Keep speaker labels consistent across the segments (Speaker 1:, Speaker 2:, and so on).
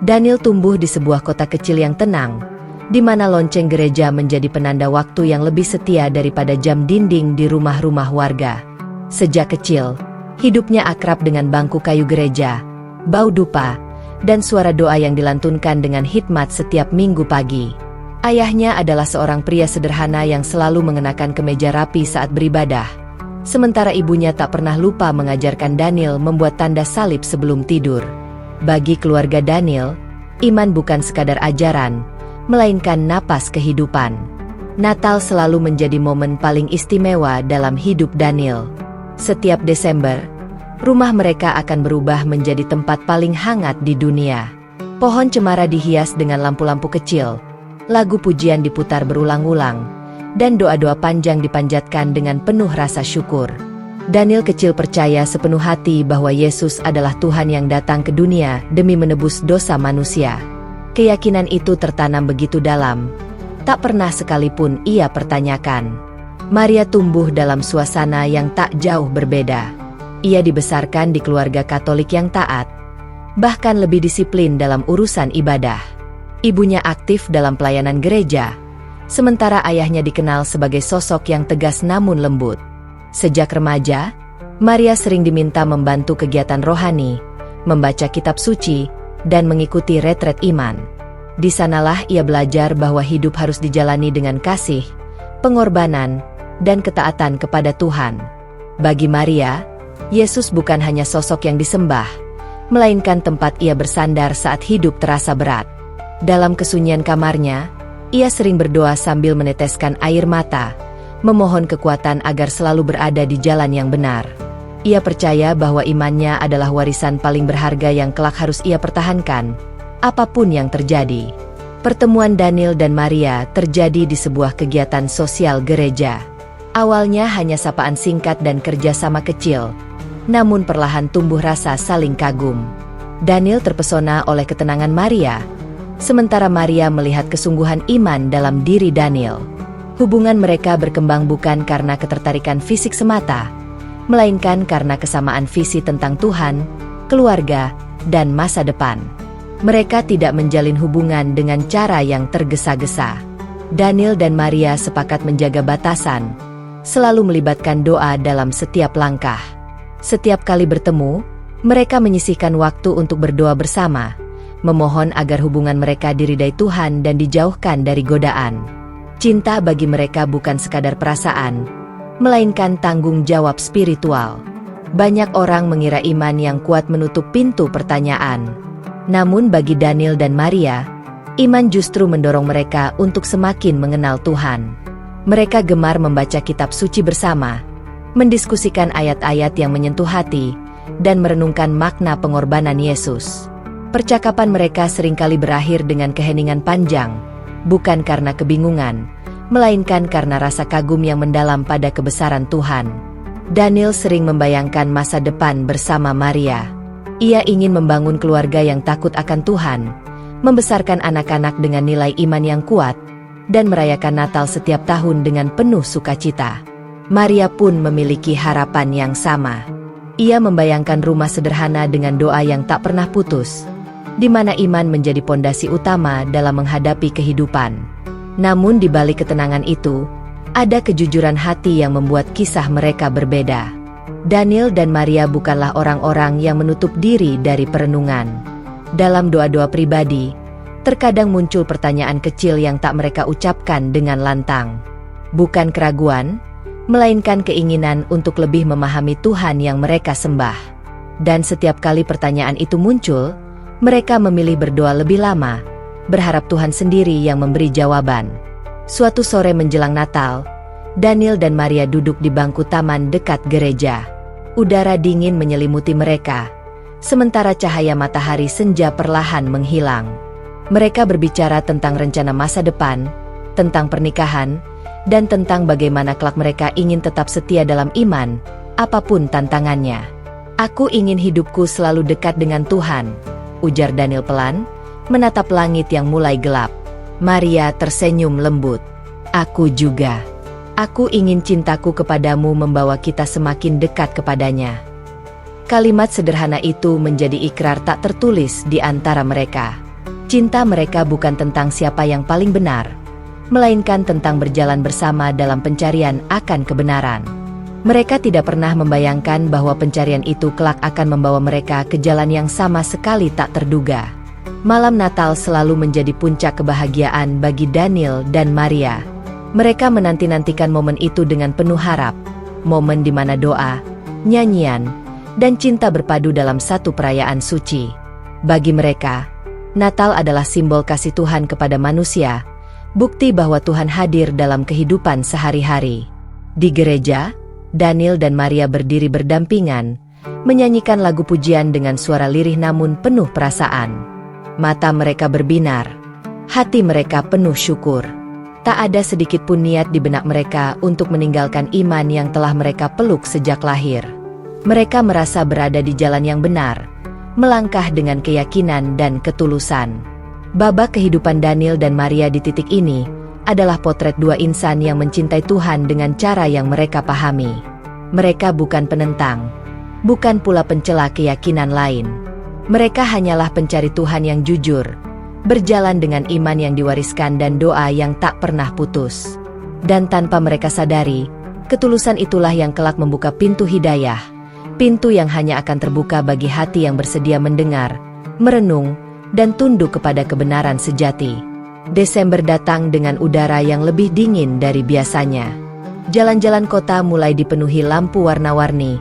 Speaker 1: Daniel tumbuh di sebuah kota kecil yang tenang, di mana lonceng gereja menjadi penanda waktu yang lebih setia daripada jam dinding di rumah-rumah warga. Sejak kecil, hidupnya akrab dengan bangku kayu gereja, bau dupa, dan suara doa yang dilantunkan dengan hikmat setiap minggu pagi. Ayahnya adalah seorang pria sederhana yang selalu mengenakan kemeja rapi saat beribadah, sementara ibunya tak pernah lupa mengajarkan Daniel membuat tanda salib sebelum tidur. Bagi keluarga Daniel, iman bukan sekadar ajaran, melainkan napas kehidupan. Natal selalu menjadi momen paling istimewa dalam hidup Daniel. Setiap Desember, rumah mereka akan berubah menjadi tempat paling hangat di dunia. Pohon cemara dihias dengan lampu-lampu kecil, lagu pujian diputar berulang-ulang, dan doa-doa panjang dipanjatkan dengan penuh rasa syukur. Daniel kecil percaya sepenuh hati bahwa Yesus adalah Tuhan yang datang ke dunia demi menebus dosa manusia. Keyakinan itu tertanam begitu dalam, tak pernah sekalipun ia pertanyakan. Maria tumbuh dalam suasana yang tak jauh berbeda. Ia dibesarkan di keluarga Katolik yang taat, bahkan lebih disiplin dalam urusan ibadah. Ibunya aktif dalam pelayanan gereja, sementara ayahnya dikenal sebagai sosok yang tegas namun lembut. Sejak remaja, Maria sering diminta membantu kegiatan rohani, membaca kitab suci, dan mengikuti retret iman. Di sanalah ia belajar bahwa hidup harus dijalani dengan kasih, pengorbanan, dan ketaatan kepada Tuhan. Bagi Maria, Yesus bukan hanya sosok yang disembah, melainkan tempat ia bersandar saat hidup terasa berat. Dalam kesunyian kamarnya, ia sering berdoa sambil meneteskan air mata, memohon kekuatan agar selalu berada di jalan yang benar. Ia percaya bahwa imannya adalah warisan paling berharga yang kelak harus ia pertahankan, apapun yang terjadi. Pertemuan Daniel dan Maria terjadi di sebuah kegiatan sosial gereja. Awalnya hanya sapaan singkat dan kerjasama kecil, namun perlahan tumbuh rasa saling kagum. Daniel terpesona oleh ketenangan Maria, sementara Maria melihat kesungguhan iman dalam diri Daniel. Hubungan mereka berkembang bukan karena ketertarikan fisik semata, melainkan karena kesamaan visi tentang Tuhan, keluarga, dan masa depan. Mereka tidak menjalin hubungan dengan cara yang tergesa-gesa. Daniel dan Maria sepakat menjaga batasan, selalu melibatkan doa dalam setiap langkah. Setiap kali bertemu, mereka menyisihkan waktu untuk berdoa bersama, memohon agar hubungan mereka diridai Tuhan dan dijauhkan dari godaan. Cinta bagi mereka bukan sekadar perasaan, melainkan tanggung jawab spiritual. Banyak orang mengira iman yang kuat menutup pintu pertanyaan. Namun bagi Daniel dan Maria, iman justru mendorong mereka untuk semakin mengenal Tuhan. Mereka gemar membaca kitab suci bersama, mendiskusikan ayat-ayat yang menyentuh hati, dan merenungkan makna pengorbanan Yesus. Percakapan mereka seringkali berakhir dengan keheningan panjang, bukan karena kebingungan, melainkan karena rasa kagum yang mendalam pada kebesaran Tuhan. Daniel sering membayangkan masa depan bersama Maria. Ia ingin membangun keluarga yang takut akan Tuhan, membesarkan anak-anak dengan nilai iman yang kuat, dan merayakan Natal setiap tahun dengan penuh sukacita. Maria pun memiliki harapan yang sama. Ia membayangkan rumah sederhana dengan doa yang tak pernah putus, di mana iman menjadi pondasi utama dalam menghadapi kehidupan. Namun di balik ketenangan itu, ada kejujuran hati yang membuat kisah mereka berbeda. Daniel dan Maria bukanlah orang-orang yang menutup diri dari perenungan. Dalam doa-doa pribadi, terkadang muncul pertanyaan kecil yang tak mereka ucapkan dengan lantang. Bukan keraguan, melainkan keinginan untuk lebih memahami Tuhan yang mereka sembah. Dan setiap kali pertanyaan itu muncul, mereka memilih berdoa lebih lama, berharap Tuhan sendiri yang memberi jawaban. Suatu sore menjelang Natal, Daniel dan Maria duduk di bangku taman dekat gereja. Udara dingin menyelimuti mereka, sementara cahaya matahari senja perlahan menghilang. Mereka berbicara tentang rencana masa depan, tentang pernikahan, dan tentang bagaimana kelak mereka ingin tetap setia dalam iman, apapun tantangannya. "Aku ingin hidupku selalu dekat dengan Tuhan," ujar Daniel pelan, menatap langit yang mulai gelap. Maria tersenyum lembut. "Aku juga. Aku ingin cintaku kepadamu membawa kita semakin dekat kepadanya." Kalimat sederhana itu menjadi ikrar tak tertulis di antara mereka. Cinta mereka bukan tentang siapa yang paling benar, melainkan tentang berjalan bersama dalam pencarian akan kebenaran. Mereka tidak pernah membayangkan bahwa pencarian itu kelak akan membawa mereka ke jalan yang sama sekali tak terduga. Malam Natal selalu menjadi puncak kebahagiaan bagi Daniel dan Maria. Mereka menanti-nantikan momen itu dengan penuh harap, momen di mana doa, nyanyian, dan cinta berpadu dalam satu perayaan suci. Bagi mereka, Natal adalah simbol kasih Tuhan kepada manusia, bukti bahwa Tuhan hadir dalam kehidupan sehari-hari. Di gereja, Daniel dan Maria berdiri berdampingan, menyanyikan lagu pujian dengan suara lirih namun penuh perasaan. Mata mereka berbinar, hati mereka penuh syukur. Tak ada sedikit pun niat di benak mereka untuk meninggalkan iman yang telah mereka peluk sejak lahir. Mereka merasa berada di jalan yang benar, melangkah dengan keyakinan dan ketulusan. Babak kehidupan Daniel dan Maria di titik ini adalah potret dua insan yang mencintai Tuhan dengan cara yang mereka pahami. Mereka bukan penentang, bukan pula pencela keyakinan lain. Mereka hanyalah pencari Tuhan yang jujur, berjalan dengan iman yang diwariskan dan doa yang tak pernah putus. Dan tanpa mereka sadari, ketulusan itulah yang kelak membuka pintu hidayah. Pintu yang hanya akan terbuka bagi hati yang bersedia mendengar, merenung, dan tunduk kepada kebenaran sejati. Desember datang dengan udara yang lebih dingin dari biasanya. Jalan-jalan kota mulai dipenuhi lampu warna-warni,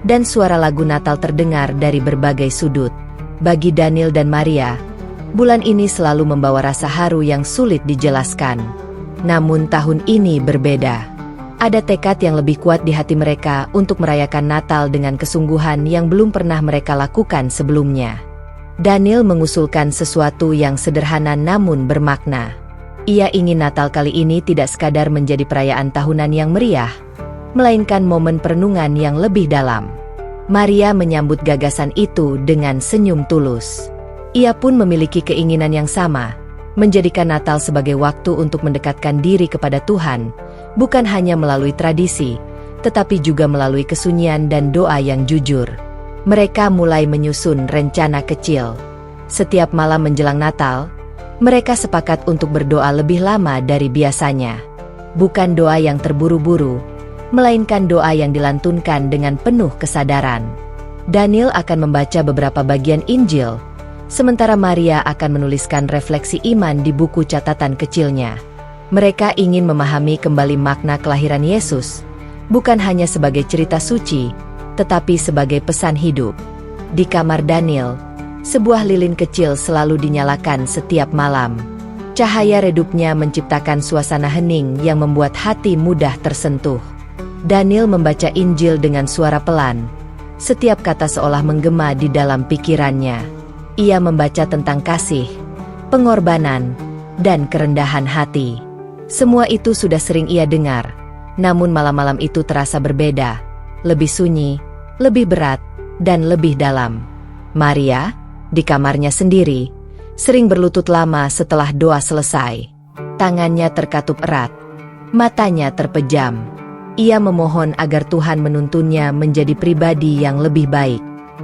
Speaker 1: dan suara lagu Natal terdengar dari berbagai sudut. Bagi Daniel dan Maria, bulan ini selalu membawa rasa haru yang sulit dijelaskan. Namun tahun ini berbeda. Ada tekad yang lebih kuat di hati mereka untuk merayakan Natal dengan kesungguhan yang belum pernah mereka lakukan sebelumnya. Daniel mengusulkan sesuatu yang sederhana namun bermakna. Ia ingin Natal kali ini tidak sekadar menjadi perayaan tahunan yang meriah, melainkan momen perenungan yang lebih dalam. Maria menyambut gagasan itu dengan senyum tulus. Ia pun memiliki keinginan yang sama, menjadikan Natal sebagai waktu untuk mendekatkan diri kepada Tuhan, bukan hanya melalui tradisi, tetapi juga melalui kesunyian dan doa yang jujur. Mereka mulai menyusun rencana kecil. Setiap malam menjelang Natal, mereka sepakat untuk berdoa lebih lama dari biasanya. Bukan doa yang terburu-buru, melainkan doa yang dilantunkan dengan penuh kesadaran. Daniel akan membaca beberapa bagian Injil, sementara Maria akan menuliskan refleksi iman di buku catatan kecilnya. Mereka ingin memahami kembali makna kelahiran Yesus, bukan hanya sebagai cerita suci, tetapi sebagai pesan hidup. Di kamar Daniel, sebuah lilin kecil selalu dinyalakan setiap malam. Cahaya redupnya menciptakan suasana hening yang membuat hati mudah tersentuh. Daniel membaca Injil dengan suara pelan, setiap kata seolah menggema di dalam pikirannya. Ia membaca tentang kasih, pengorbanan, dan kerendahan hati. Semua itu sudah sering ia dengar, namun malam-malam itu terasa berbeda, lebih sunyi, lebih berat, dan lebih dalam. Maria, di kamarnya sendiri, sering berlutut lama setelah doa selesai. Tangannya terkatup erat, matanya terpejam. Ia memohon agar Tuhan menuntunnya menjadi pribadi yang lebih baik.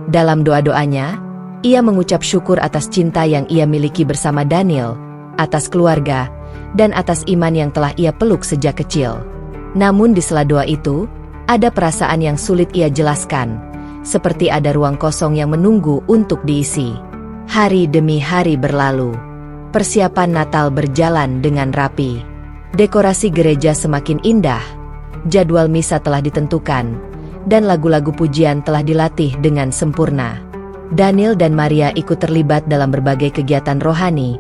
Speaker 1: Dalam doa-doanya, ia mengucap syukur atas cinta yang ia miliki bersama Daniel, atas keluarga, dan atas iman yang telah ia peluk sejak kecil. Namun di sela doa itu, ada perasaan yang sulit ia jelaskan, seperti ada ruang kosong yang menunggu untuk diisi. Hari demi hari berlalu. Persiapan Natal berjalan dengan rapi. Dekorasi gereja semakin indah. Jadwal misa telah ditentukan, dan lagu-lagu pujian telah dilatih dengan sempurna. Daniel dan Maria ikut terlibat dalam berbagai kegiatan rohani,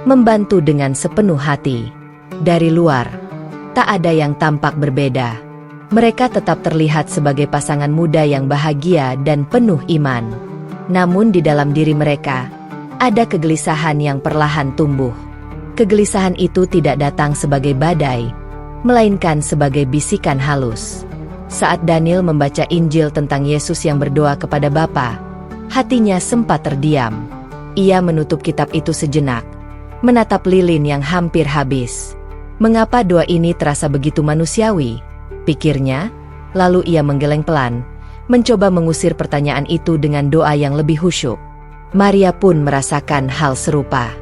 Speaker 1: membantu dengan sepenuh hati. Dari luar, tak ada yang tampak berbeda. Mereka tetap terlihat sebagai pasangan muda yang bahagia dan penuh iman. Namun di dalam diri mereka, ada kegelisahan yang perlahan tumbuh. Kegelisahan itu tidak datang sebagai badai, melainkan sebagai bisikan halus. Saat Daniel membaca Injil tentang Yesus yang berdoa kepada Bapa, hatinya sempat terdiam. Ia menutup kitab itu sejenak, menatap lilin yang hampir habis. Mengapa doa ini terasa begitu manusiawi? Pikirnya, lalu ia menggeleng pelan, mencoba mengusir pertanyaan itu dengan doa yang lebih khusyuk. Maria pun merasakan hal serupa.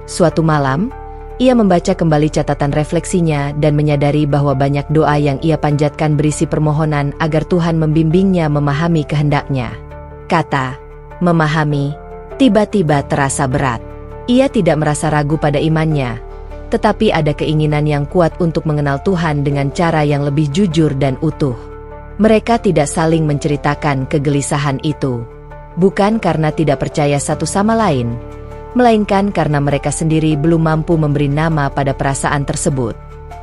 Speaker 1: Suatu malam, ia membaca kembali catatan refleksinya dan menyadari bahwa banyak doa yang ia panjatkan berisi permohonan agar Tuhan membimbingnya memahami kehendaknya. Kata memahami tiba-tiba terasa berat. Ia tidak merasa ragu pada imannya, tetapi ada keinginan yang kuat untuk mengenal Tuhan dengan cara yang lebih jujur dan utuh. Mereka tidak saling menceritakan kegelisahan itu, bukan karena tidak percaya satu sama lain, melainkan karena mereka sendiri belum mampu memberi nama pada perasaan tersebut.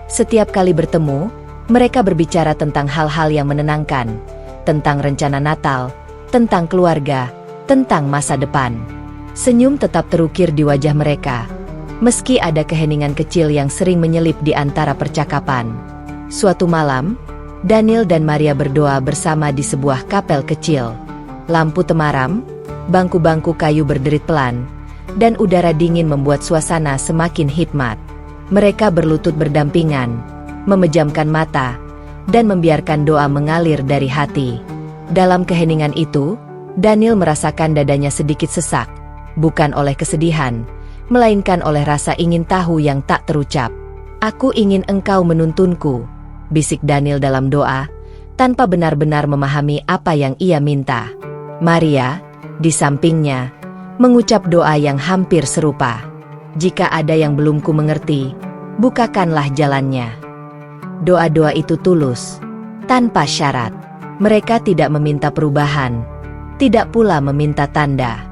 Speaker 1: Setiap kali bertemu, mereka berbicara tentang hal-hal yang menenangkan, tentang rencana Natal, tentang keluarga, tentang masa depan. Senyum tetap terukir di wajah mereka, meski ada keheningan kecil yang sering menyelip di antara percakapan. Suatu malam, Daniel dan Maria berdoa bersama di sebuah kapel kecil. Lampu temaram, bangku-bangku kayu berderit pelan, dan udara dingin membuat suasana semakin hikmat. Mereka berlutut berdampingan, memejamkan mata, dan membiarkan doa mengalir dari hati. Dalam keheningan itu, Daniel merasakan dadanya sedikit sesak, bukan oleh kesedihan, melainkan oleh rasa ingin tahu yang tak terucap. "Aku ingin engkau menuntunku," bisik Daniel dalam doa, tanpa benar-benar memahami apa yang ia minta. Maria, di sampingnya, mengucap doa yang hampir serupa. "Jika ada yang belum ku mengerti, bukakanlah jalannya." Doa-doa itu tulus, tanpa syarat. Mereka tidak meminta perubahan, tidak pula meminta tanda.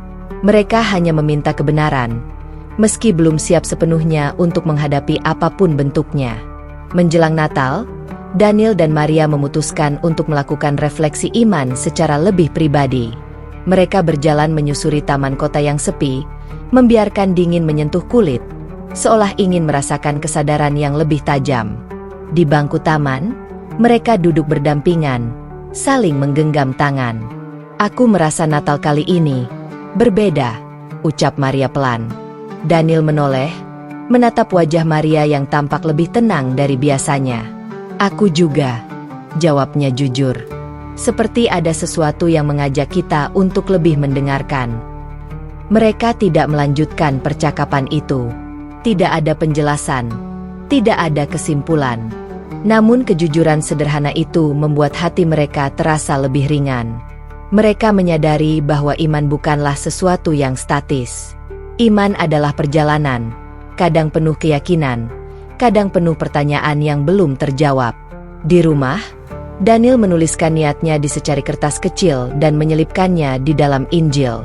Speaker 1: Mereka hanya meminta kebenaran, meski belum siap sepenuhnya untuk menghadapi apapun bentuknya. Menjelang Natal, Daniel dan Maria memutuskan untuk melakukan refleksi iman secara lebih pribadi. Mereka berjalan menyusuri taman kota yang sepi, membiarkan dingin menyentuh kulit, seolah ingin merasakan kesadaran yang lebih tajam. Di bangku taman, mereka duduk berdampingan, saling menggenggam tangan. "Aku merasa Natal kali ini berbeda," ucap Maria pelan. Daniel menoleh, menatap wajah Maria yang tampak lebih tenang dari biasanya. "Aku juga," jawabnya jujur. Seperti ada sesuatu yang mengajak kita untuk lebih mendengarkan. Mereka tidak melanjutkan percakapan itu. Tidak ada penjelasan, tidak ada kesimpulan. Namun kejujuran sederhana itu membuat hati mereka terasa lebih ringan. Mereka menyadari bahwa iman bukanlah sesuatu yang statis. Iman adalah perjalanan, kadang penuh keyakinan, kadang penuh pertanyaan yang belum terjawab. Di rumah, Daniel menuliskan niatnya di secari kertas kecil dan menyelipkannya di dalam Injil.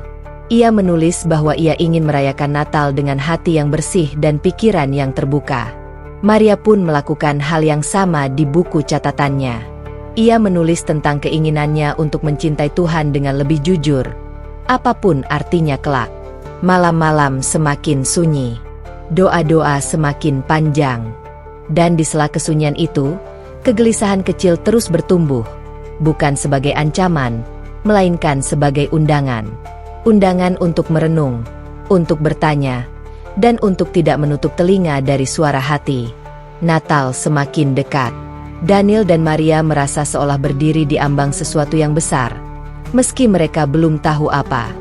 Speaker 1: Ia menulis bahwa ia ingin merayakan Natal dengan hati yang bersih dan pikiran yang terbuka. Maria pun melakukan hal yang sama di buku catatannya. Ia menulis tentang keinginannya untuk mencintai Tuhan dengan lebih jujur, apapun artinya kelak. Malam-malam semakin sunyi, doa-doa semakin panjang, dan di sela kesunyian itu, kegelisahan kecil terus bertumbuh, bukan sebagai ancaman, melainkan sebagai undangan. Undangan untuk merenung, untuk bertanya, dan untuk tidak menutup telinga dari suara hati. Natal semakin dekat. Daniel dan Maria merasa seolah berdiri di ambang sesuatu yang besar. Meski mereka belum tahu apa,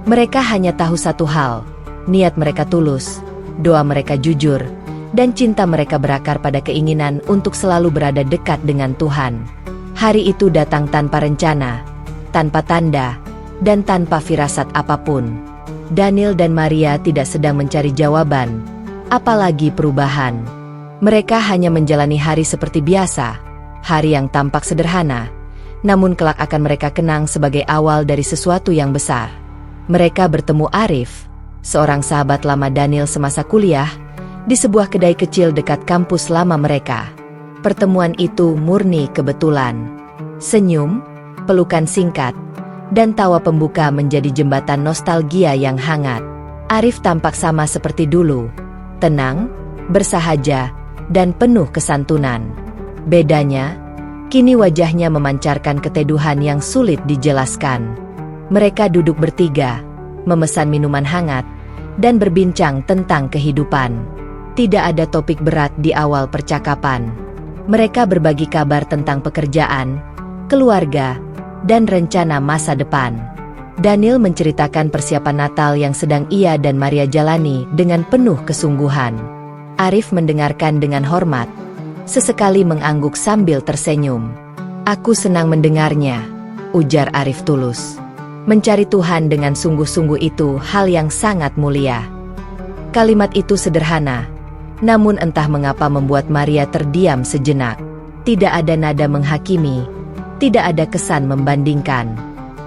Speaker 1: mereka hanya tahu satu hal: niat mereka tulus, doa mereka jujur, dan cinta mereka berakar pada keinginan untuk selalu berada dekat dengan Tuhan. Hari itu datang tanpa rencana, tanpa tanda, dan tanpa firasat apapun. Daniel dan Maria tidak sedang mencari jawaban, apalagi perubahan. Mereka hanya menjalani hari seperti biasa, hari yang tampak sederhana, namun kelak akan mereka kenang sebagai awal dari sesuatu yang besar. Mereka bertemu Arif, seorang sahabat lama Daniel semasa kuliah, di sebuah kedai kecil dekat kampus lama mereka. Pertemuan itu murni kebetulan. Senyum, pelukan singkat, dan tawa pembuka menjadi jembatan nostalgia yang hangat. Arif tampak sama seperti dulu, tenang, bersahaja, dan penuh kesantunan. Bedanya, kini wajahnya memancarkan keteduhan yang sulit dijelaskan. Mereka duduk bertiga, memesan minuman hangat, dan berbincang tentang kehidupan. Tidak ada topik berat di awal percakapan. Mereka berbagi kabar tentang pekerjaan, keluarga, dan rencana masa depan. Daniel menceritakan persiapan Natal yang sedang ia dan Maria jalani dengan penuh kesungguhan. Arif mendengarkan dengan hormat, sesekali mengangguk sambil tersenyum. "Aku senang mendengarnya," ujar Arif tulus. Mencari Tuhan dengan sungguh-sungguh itu hal yang sangat mulia. Kalimat itu sederhana, namun entah mengapa membuat Maria terdiam sejenak. Tidak ada nada menghakimi, tidak ada kesan membandingkan.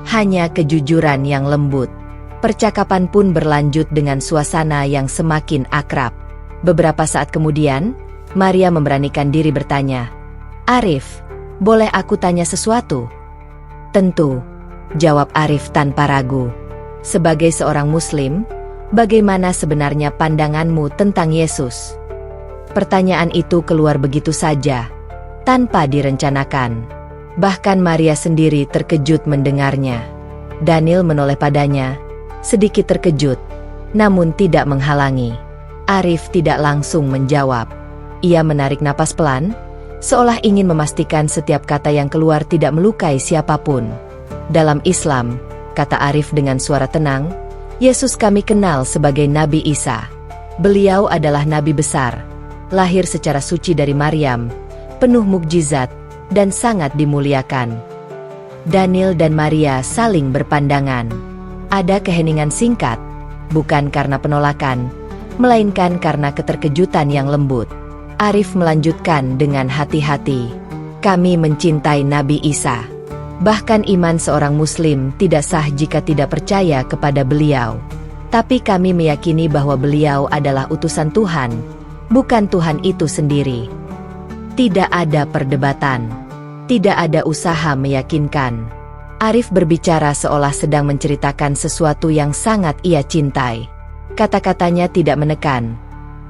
Speaker 1: Hanya kejujuran yang lembut. Percakapan pun berlanjut dengan suasana yang semakin akrab. Beberapa saat kemudian, Maria memberanikan diri bertanya, "Arif, boleh aku tanya sesuatu?" "Tentu," jawab Arif tanpa ragu. "Sebagai seorang Muslim, bagaimana sebenarnya pandanganmu tentang Yesus?" Pertanyaan itu keluar begitu saja, tanpa direncanakan. Bahkan Maria sendiri terkejut mendengarnya. Daniel menoleh padanya, sedikit terkejut, namun tidak menghalangi. Arif tidak langsung menjawab. Ia menarik napas pelan, seolah ingin memastikan setiap kata yang keluar tidak melukai siapapun. "Dalam Islam," kata Arif dengan suara tenang, "Yesus kami kenal sebagai Nabi Isa. Beliau adalah nabi besar, lahir secara suci dari Maryam, penuh mukjizat, dan sangat dimuliakan." Daniel dan Maria saling berpandangan. Ada keheningan singkat, bukan karena penolakan, melainkan karena keterkejutan yang lembut. Arif melanjutkan dengan hati-hati, "Kami mencintai Nabi Isa. Bahkan iman seorang Muslim tidak sah jika tidak percaya kepada beliau. Tapi kami meyakini bahwa beliau adalah utusan Tuhan, bukan Tuhan itu sendiri." Tidak ada perdebatan. Tidak ada usaha meyakinkan. Arif berbicara seolah sedang menceritakan sesuatu yang sangat ia cintai. Kata-katanya tidak menekan,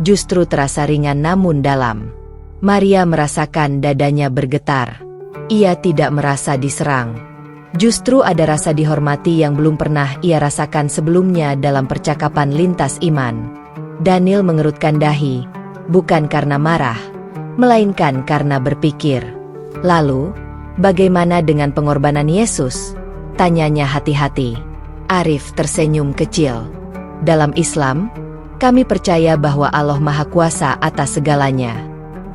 Speaker 1: justru terasa ringan namun dalam. Maria merasakan dadanya bergetar. Ia tidak merasa diserang. Justru ada rasa dihormati yang belum pernah ia rasakan sebelumnya dalam percakapan lintas iman. Daniel mengerutkan dahi, bukan karena marah, melainkan karena berpikir. "Lalu, bagaimana dengan pengorbanan Yesus?" tanyanya hati-hati. Arif tersenyum kecil. "Dalam Islam, kami percaya bahwa Allah Maha Kuasa atas segalanya.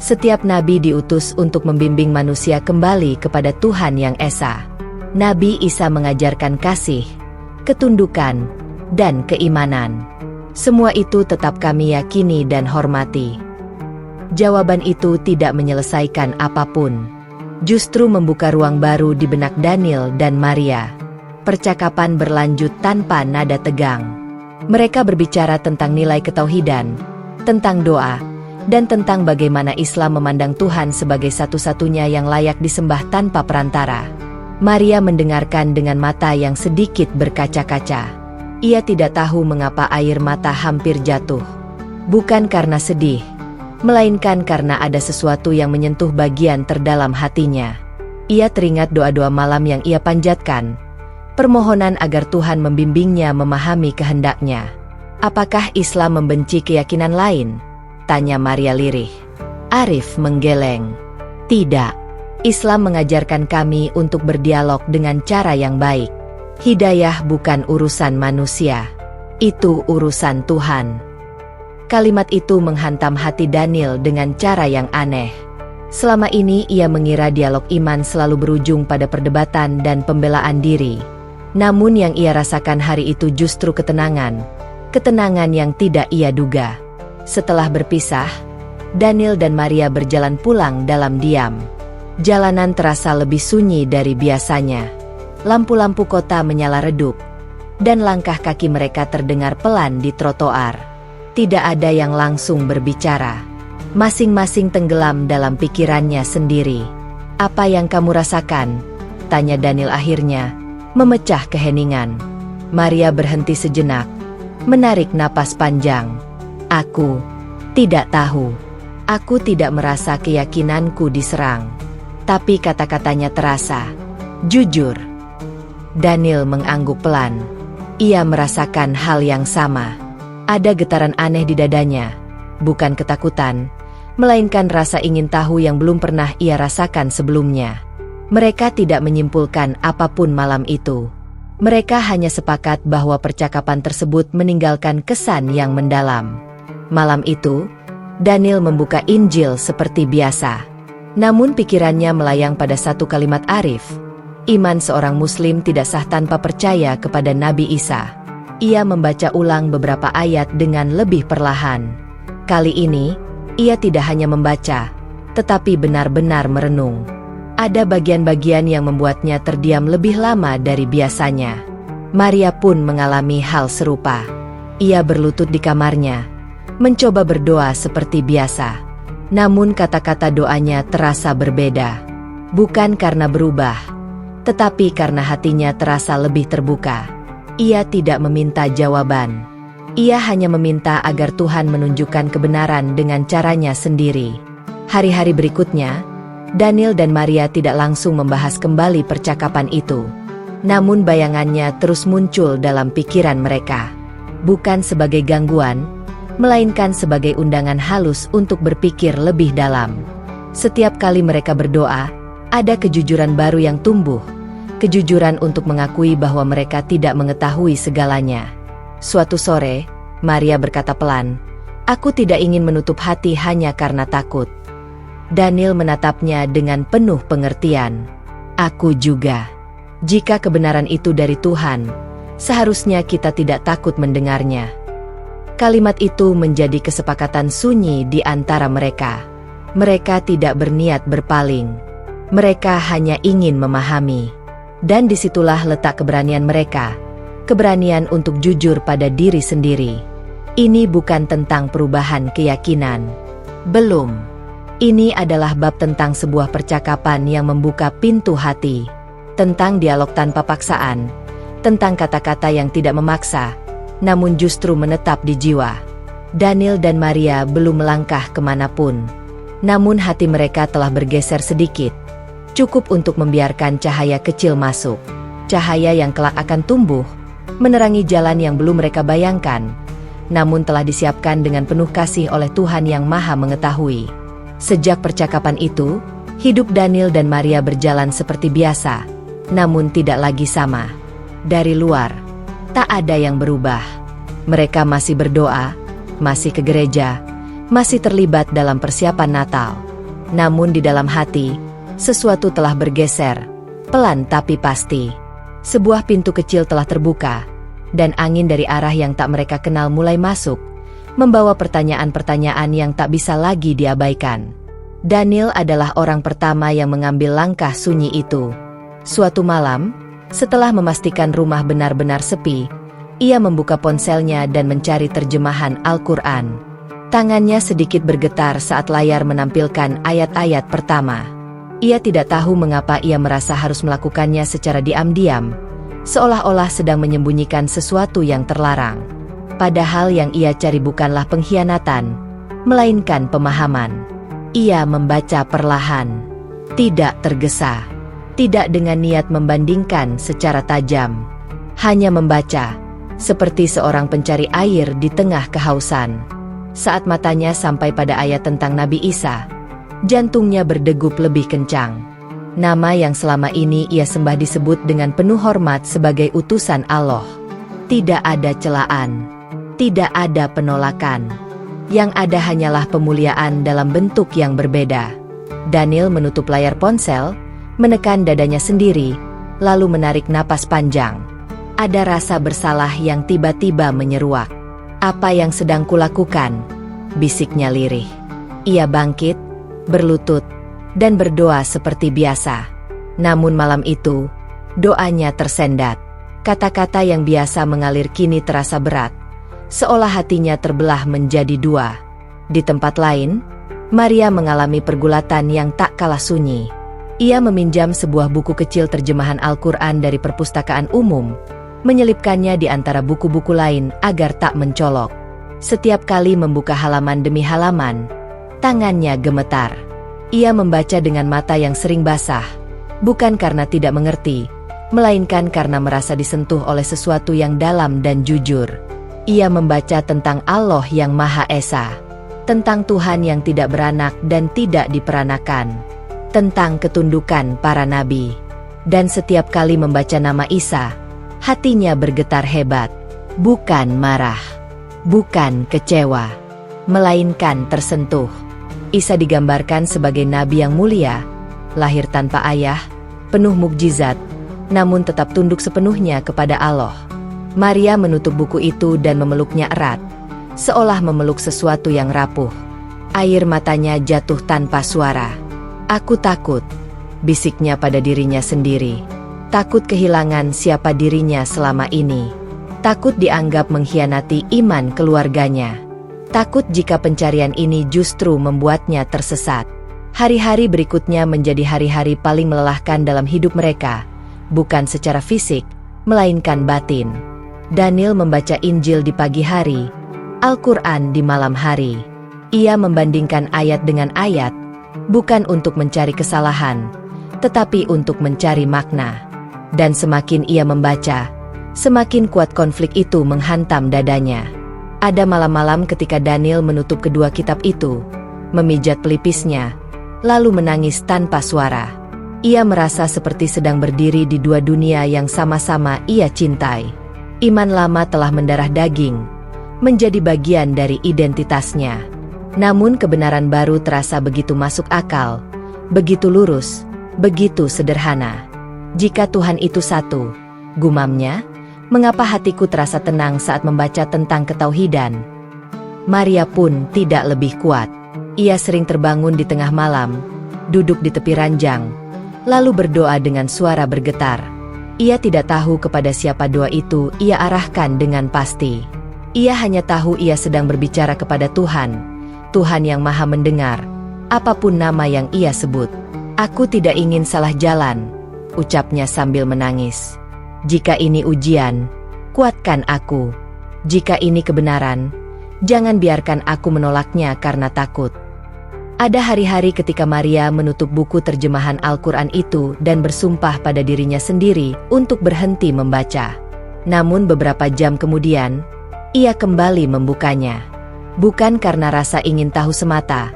Speaker 1: Setiap nabi diutus untuk membimbing manusia kembali kepada Tuhan yang Esa. Nabi Isa mengajarkan kasih, ketundukan, dan keimanan. Semua itu tetap kami yakini dan hormati." Jawaban itu tidak menyelesaikan apapun. Justru membuka ruang baru di benak Daniel dan Maria. Percakapan berlanjut tanpa nada tegang. Mereka berbicara tentang nilai ketauhidan, tentang doa, dan tentang bagaimana Islam memandang Tuhan sebagai satu-satunya yang layak disembah tanpa perantara. Maria mendengarkan dengan mata yang sedikit berkaca-kaca. Ia tidak tahu mengapa air mata hampir jatuh. Bukan karena sedih, melainkan karena ada sesuatu yang menyentuh bagian terdalam hatinya. Ia teringat doa-doa malam yang ia panjatkan, permohonan agar Tuhan membimbingnya memahami kehendaknya. "Apakah Islam membenci keyakinan lain?" tanya Maria lirih. Arif menggeleng. "Tidak. Islam mengajarkan kami untuk berdialog dengan cara yang baik. Hidayah bukan urusan manusia. Itu urusan Tuhan." Kalimat itu menghantam hati Daniel dengan cara yang aneh. Selama ini ia mengira dialog iman selalu berujung pada perdebatan dan pembelaan diri. Namun yang ia rasakan hari itu justru ketenangan. Ketenangan yang tidak ia duga. Setelah berpisah, Daniel dan Maria berjalan pulang dalam diam. Jalanan terasa lebih sunyi dari biasanya. Lampu-lampu kota menyala redup, dan langkah kaki mereka terdengar pelan di trotoar. Tidak ada yang langsung berbicara. Masing-masing tenggelam dalam pikirannya sendiri. "Apa yang kamu rasakan?" tanya Daniel akhirnya, memecah keheningan. Maria berhenti sejenak, menarik napas panjang. "Aku tidak tahu. Aku tidak merasa keyakinanku diserang. Tapi kata-katanya terasa. Jujur. Daniel mengangguk pelan. Ia merasakan hal yang sama. Ada getaran aneh di dadanya. Bukan ketakutan, melainkan rasa ingin tahu yang belum pernah ia rasakan sebelumnya. Mereka tidak menyimpulkan apapun malam itu. Mereka hanya sepakat bahwa percakapan tersebut meninggalkan kesan yang mendalam. Malam itu, Daniel membuka Injil seperti biasa. Namun pikirannya melayang pada satu kalimat arif. Iman seorang Muslim tidak sah tanpa percaya kepada Nabi Isa. Ia membaca ulang beberapa ayat dengan lebih perlahan. Kali ini, ia tidak hanya membaca, tetapi benar-benar merenung. Ada bagian-bagian yang membuatnya terdiam lebih lama dari biasanya. Maria pun mengalami hal serupa. Ia berlutut di kamarnya, mencoba berdoa seperti biasa. Namun kata-kata doanya terasa berbeda. Bukan karena berubah, tetapi karena hatinya terasa lebih terbuka. Ia tidak meminta jawaban. Ia hanya meminta agar Tuhan menunjukkan kebenaran dengan caranya sendiri. Hari-hari berikutnya, Daniel dan Maria tidak langsung membahas kembali percakapan itu. Namun bayangannya terus muncul dalam pikiran mereka. Bukan sebagai gangguan, melainkan sebagai undangan halus untuk berpikir lebih dalam. Setiap kali mereka berdoa, ada kejujuran baru yang tumbuh. Kejujuran untuk mengakui bahwa mereka tidak mengetahui segalanya. Suatu sore, Maria berkata pelan, "Aku tidak ingin menutup hati hanya karena takut." Daniel menatapnya dengan penuh pengertian. "Aku juga. Jika kebenaran itu dari Tuhan, seharusnya kita tidak takut mendengarnya." Kalimat itu menjadi kesepakatan sunyi di antara mereka. Mereka tidak berniat berpaling. Mereka hanya ingin memahami. Dan disitulah letak keberanian mereka. Keberanian untuk jujur pada diri sendiri. Ini bukan tentang perubahan keyakinan. Belum. Ini adalah bab tentang sebuah percakapan yang membuka pintu hati. Tentang dialog tanpa paksaan. Tentang kata-kata yang tidak memaksa, namun justru menetap di jiwa. Daniel dan Maria belum melangkah kemanapun. Namun hati mereka telah bergeser sedikit. Cukup untuk membiarkan cahaya kecil masuk. Cahaya yang kelak akan tumbuh, menerangi jalan yang belum mereka bayangkan, namun telah disiapkan dengan penuh kasih oleh Tuhan yang Maha Mengetahui. Sejak percakapan itu, hidup Daniel dan Maria berjalan seperti biasa, namun tidak lagi sama. Dari luar, tak ada yang berubah. Mereka masih berdoa, masih ke gereja, masih terlibat dalam persiapan Natal. Namun di dalam hati, sesuatu telah bergeser, pelan tapi pasti. Sebuah pintu kecil telah terbuka, dan angin dari arah yang tak mereka kenal mulai masuk, membawa pertanyaan-pertanyaan yang tak bisa lagi diabaikan. Daniel adalah orang pertama yang mengambil langkah sunyi itu. Suatu malam, setelah memastikan rumah benar-benar sepi, ia membuka ponselnya dan mencari terjemahan Al-Quran. Tangannya sedikit bergetar saat layar menampilkan ayat-ayat pertama. Ia tidak tahu mengapa ia merasa harus melakukannya secara diam-diam, seolah-olah sedang menyembunyikan sesuatu yang terlarang. Padahal yang ia cari bukanlah pengkhianatan, melainkan pemahaman. Ia membaca perlahan, tidak tergesa, tidak dengan niat membandingkan secara tajam. Hanya membaca, seperti seorang pencari air di tengah kehausan. Saat matanya sampai pada ayat tentang Nabi Isa, jantungnya berdegup lebih kencang. Nama yang selama ini ia sembah disebut dengan penuh hormat sebagai utusan Allah. Tidak ada celaan, tidak ada penolakan. Yang ada hanyalah pemuliaan dalam bentuk yang berbeda. Daniel menutup layar ponsel, menekan dadanya sendiri, lalu menarik napas panjang. Ada rasa bersalah yang tiba-tiba menyeruak. "Apa yang sedang kulakukan?" bisiknya lirih. Ia bangkit, berlutut, dan berdoa seperti biasa. Namun malam itu, doanya tersendat. Kata-kata yang biasa mengalir kini terasa berat, seolah hatinya terbelah menjadi dua. Di tempat lain, Maria mengalami pergulatan yang tak kalah sunyi. Ia meminjam sebuah buku kecil terjemahan Al-Quran dari perpustakaan umum, menyelipkannya di antara buku-buku lain agar tak mencolok. Setiap kali membuka halaman demi halaman, Tangannya gemetar. Ia membaca dengan mata yang sering basah, bukan karena tidak mengerti, melainkan karena merasa disentuh oleh sesuatu yang dalam dan jujur. Ia membaca tentang Allah yang Maha Esa, tentang Tuhan yang tidak beranak dan tidak diperanakan, tentang ketundukan para nabi. Dan setiap kali membaca nama Isa, hatinya bergetar hebat, bukan marah, bukan kecewa, melainkan tersentuh. Isa digambarkan sebagai nabi yang mulia, lahir tanpa ayah, penuh mukjizat, namun tetap tunduk sepenuhnya kepada Allah. Maria menutup buku itu dan memeluknya erat, seolah memeluk sesuatu yang rapuh. Air matanya jatuh tanpa suara. "Aku takut," bisiknya pada dirinya sendiri. Takut kehilangan siapa dirinya selama ini. Takut dianggap mengkhianati iman keluarganya. Takut jika pencarian ini justru membuatnya tersesat. Hari-hari berikutnya menjadi hari-hari paling melelahkan dalam hidup mereka, bukan secara fisik, melainkan batin. Daniel membaca Injil di pagi hari, Al-Quran di malam hari. Ia membandingkan ayat dengan ayat, bukan untuk mencari kesalahan, tetapi untuk mencari makna. Dan semakin ia membaca, semakin kuat konflik itu menghantam dadanya. Ada malam-malam ketika Daniel menutup kedua kitab itu, memijat pelipisnya, lalu menangis tanpa suara. Ia merasa seperti sedang berdiri di dua dunia yang sama-sama ia cintai. Iman lama telah mendarah daging, menjadi bagian dari identitasnya. Namun kebenaran baru terasa begitu masuk akal, begitu lurus, begitu sederhana. Jika Tuhan itu satu, gumamnya, mengapa hatiku terasa tenang saat membaca tentang ketauhidan? Maria pun tidak lebih kuat. Ia sering terbangun di tengah malam, duduk di tepi ranjang, lalu berdoa dengan suara bergetar. Ia tidak tahu kepada siapa doa itu ia arahkan dengan pasti. Ia hanya tahu ia sedang berbicara kepada Tuhan, Tuhan yang Maha Mendengar, apapun nama yang ia sebut. "Aku tidak ingin salah jalan," ucapnya sambil menangis. "Jika ini ujian, kuatkan aku. Jika ini kebenaran, jangan biarkan aku menolaknya karena takut." Ada hari-hari ketika Maria menutup buku terjemahan Al-Quran itu dan bersumpah pada dirinya sendiri untuk berhenti membaca. Namun beberapa jam kemudian, ia kembali membukanya. Bukan karena rasa ingin tahu semata,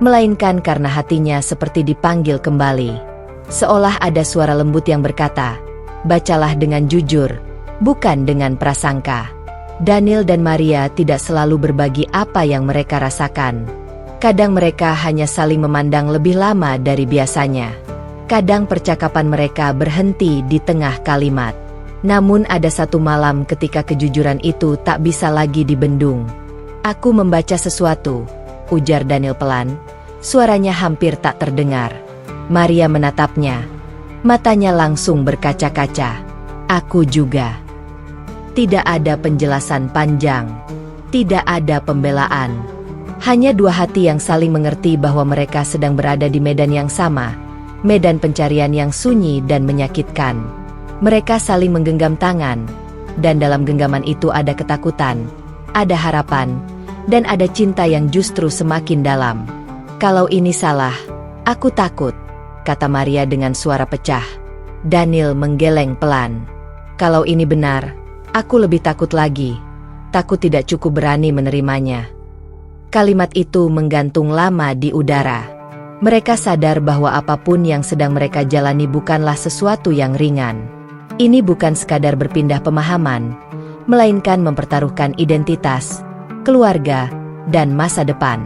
Speaker 1: melainkan karena hatinya seperti dipanggil kembali. Seolah ada suara lembut yang berkata, "Bacalah dengan jujur, bukan dengan prasangka." Daniel dan Maria tidak selalu berbagi apa yang mereka rasakan. Kadang mereka hanya saling memandang lebih lama dari biasanya. Kadang percakapan mereka berhenti di tengah kalimat. Namun ada satu malam ketika kejujuran itu tak bisa lagi dibendung. "Aku membaca sesuatu," ujar Daniel pelan. Suaranya hampir tak terdengar. Maria menatapnya. Matanya langsung berkaca-kaca. "Aku juga." Tidak ada penjelasan panjang. Tidak ada pembelaan. Hanya dua hati yang saling mengerti bahwa mereka sedang berada di medan yang sama, medan pencarian yang sunyi dan menyakitkan. Mereka saling menggenggam tangan, dan dalam genggaman itu ada ketakutan, ada harapan, dan ada cinta yang justru semakin dalam. "Kalau ini salah, aku takut," kata Maria dengan suara pecah. Daniel menggeleng pelan. "Kalau ini benar, aku lebih takut lagi. Takut tidak cukup berani menerimanya." Kalimat itu menggantung lama di udara. Mereka sadar bahwa apapun yang sedang mereka jalani bukanlah sesuatu yang ringan. Ini bukan sekadar berpindah pemahaman, melainkan mempertaruhkan identitas, keluarga, dan masa depan.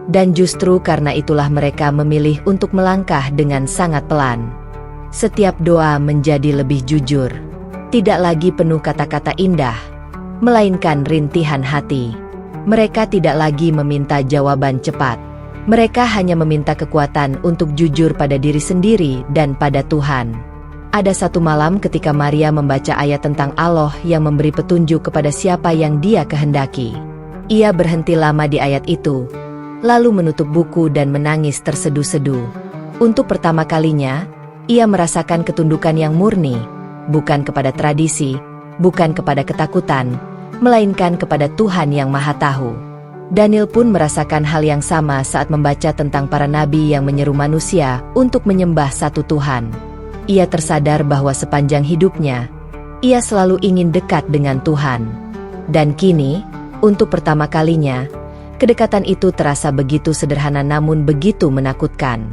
Speaker 1: Dan justru karena itulah mereka memilih untuk melangkah dengan sangat pelan. Setiap doa menjadi lebih jujur. Tidak lagi penuh kata-kata indah, melainkan rintihan hati. Mereka tidak lagi meminta jawaban cepat. Mereka hanya meminta kekuatan untuk jujur pada diri sendiri dan pada Tuhan. Ada satu malam ketika Maria membaca ayat tentang Allah yang memberi petunjuk kepada siapa yang Dia kehendaki. Ia berhenti lama di ayat itu, lalu menutup buku dan menangis terseduh-seduh. Untuk pertama kalinya, ia merasakan ketundukan yang murni, bukan kepada tradisi, bukan kepada ketakutan, melainkan kepada Tuhan yang Maha Tahu. Daniel pun merasakan hal yang sama saat membaca tentang para nabi yang menyeru manusia untuk menyembah satu Tuhan. Ia tersadar bahwa sepanjang hidupnya, ia selalu ingin dekat dengan Tuhan. Dan kini, untuk pertama kalinya, kedekatan itu terasa begitu sederhana namun begitu menakutkan.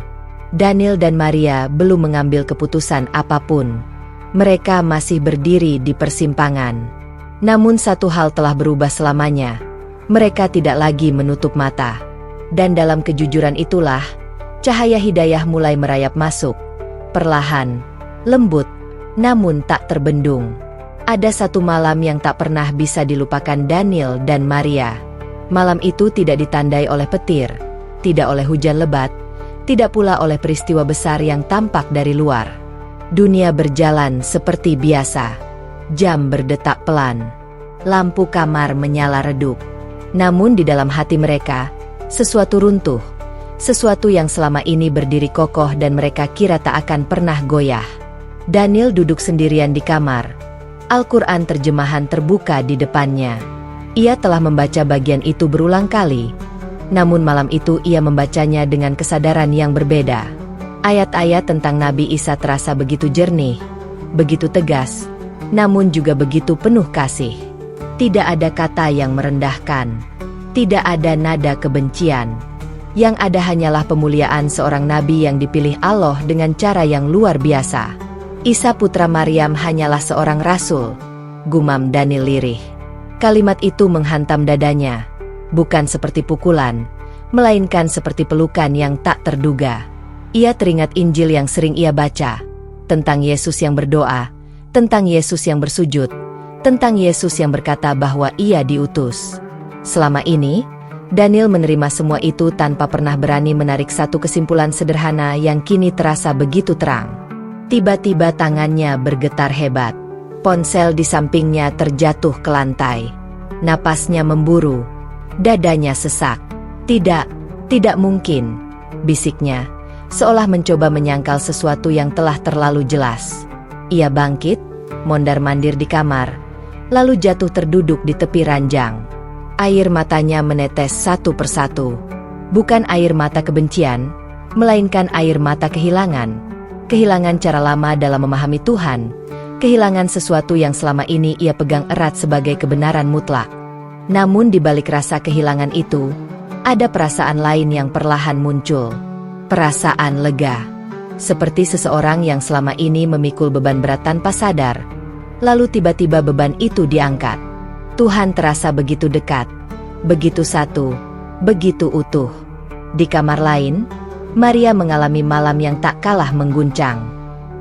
Speaker 1: Daniel dan Maria belum mengambil keputusan apapun. Mereka masih berdiri di persimpangan. Namun satu hal telah berubah selamanya. Mereka tidak lagi menutup mata. Dan dalam kejujuran itulah, cahaya hidayah mulai merayap masuk. Perlahan, lembut, namun tak terbendung. Ada satu malam yang tak pernah bisa dilupakan Daniel dan Maria. Malam itu tidak ditandai oleh petir, tidak oleh hujan lebat, tidak pula oleh peristiwa besar yang tampak dari luar. Dunia berjalan seperti biasa. Jam berdetak pelan. Lampu kamar menyala redup. Namun di dalam hati mereka, sesuatu runtuh. Sesuatu yang selama ini berdiri kokoh dan mereka kira tak akan pernah goyah. Daniel duduk sendirian di kamar. Al-Quran terjemahan terbuka di depannya. Ia telah membaca bagian itu berulang kali. Namun malam itu ia membacanya dengan kesadaran yang berbeda. Ayat-ayat tentang Nabi Isa terasa begitu jernih, begitu tegas, namun juga begitu penuh kasih. Tidak ada kata yang merendahkan. Tidak ada nada kebencian. Yang ada hanyalah pemuliaan seorang nabi yang dipilih Allah dengan cara yang luar biasa. Isa putra Maryam hanyalah seorang rasul, gumam Daniel lirih. Kalimat itu menghantam dadanya, bukan seperti pukulan, melainkan seperti pelukan yang tak terduga. Ia teringat Injil yang sering ia baca, tentang Yesus yang berdoa, tentang Yesus yang bersujud, tentang Yesus yang berkata bahwa ia diutus. Selama ini, Daniel menerima semua itu tanpa pernah berani menarik satu kesimpulan sederhana yang kini terasa begitu terang. Tiba-tiba tangannya bergetar hebat. Ponsel di sampingnya terjatuh ke lantai. Napasnya memburu. Dadanya sesak. Tidak mungkin, bisiknya, seolah mencoba menyangkal sesuatu yang telah terlalu jelas. Ia bangkit, mondar-mandir di kamar, lalu jatuh terduduk di tepi ranjang. Air matanya menetes satu persatu. Bukan air mata kebencian, melainkan air mata kehilangan. Kehilangan cara lama dalam memahami Tuhan. Kehilangan sesuatu yang selama ini ia pegang erat sebagai kebenaran mutlak. Namun di balik rasa kehilangan itu, ada perasaan lain yang perlahan muncul. Perasaan lega. Seperti seseorang yang selama ini memikul beban berat tanpa sadar. Lalu tiba-tiba beban itu diangkat. Tuhan terasa begitu dekat, begitu satu, begitu utuh. Di kamar lain, Maria mengalami malam yang tak kalah mengguncang.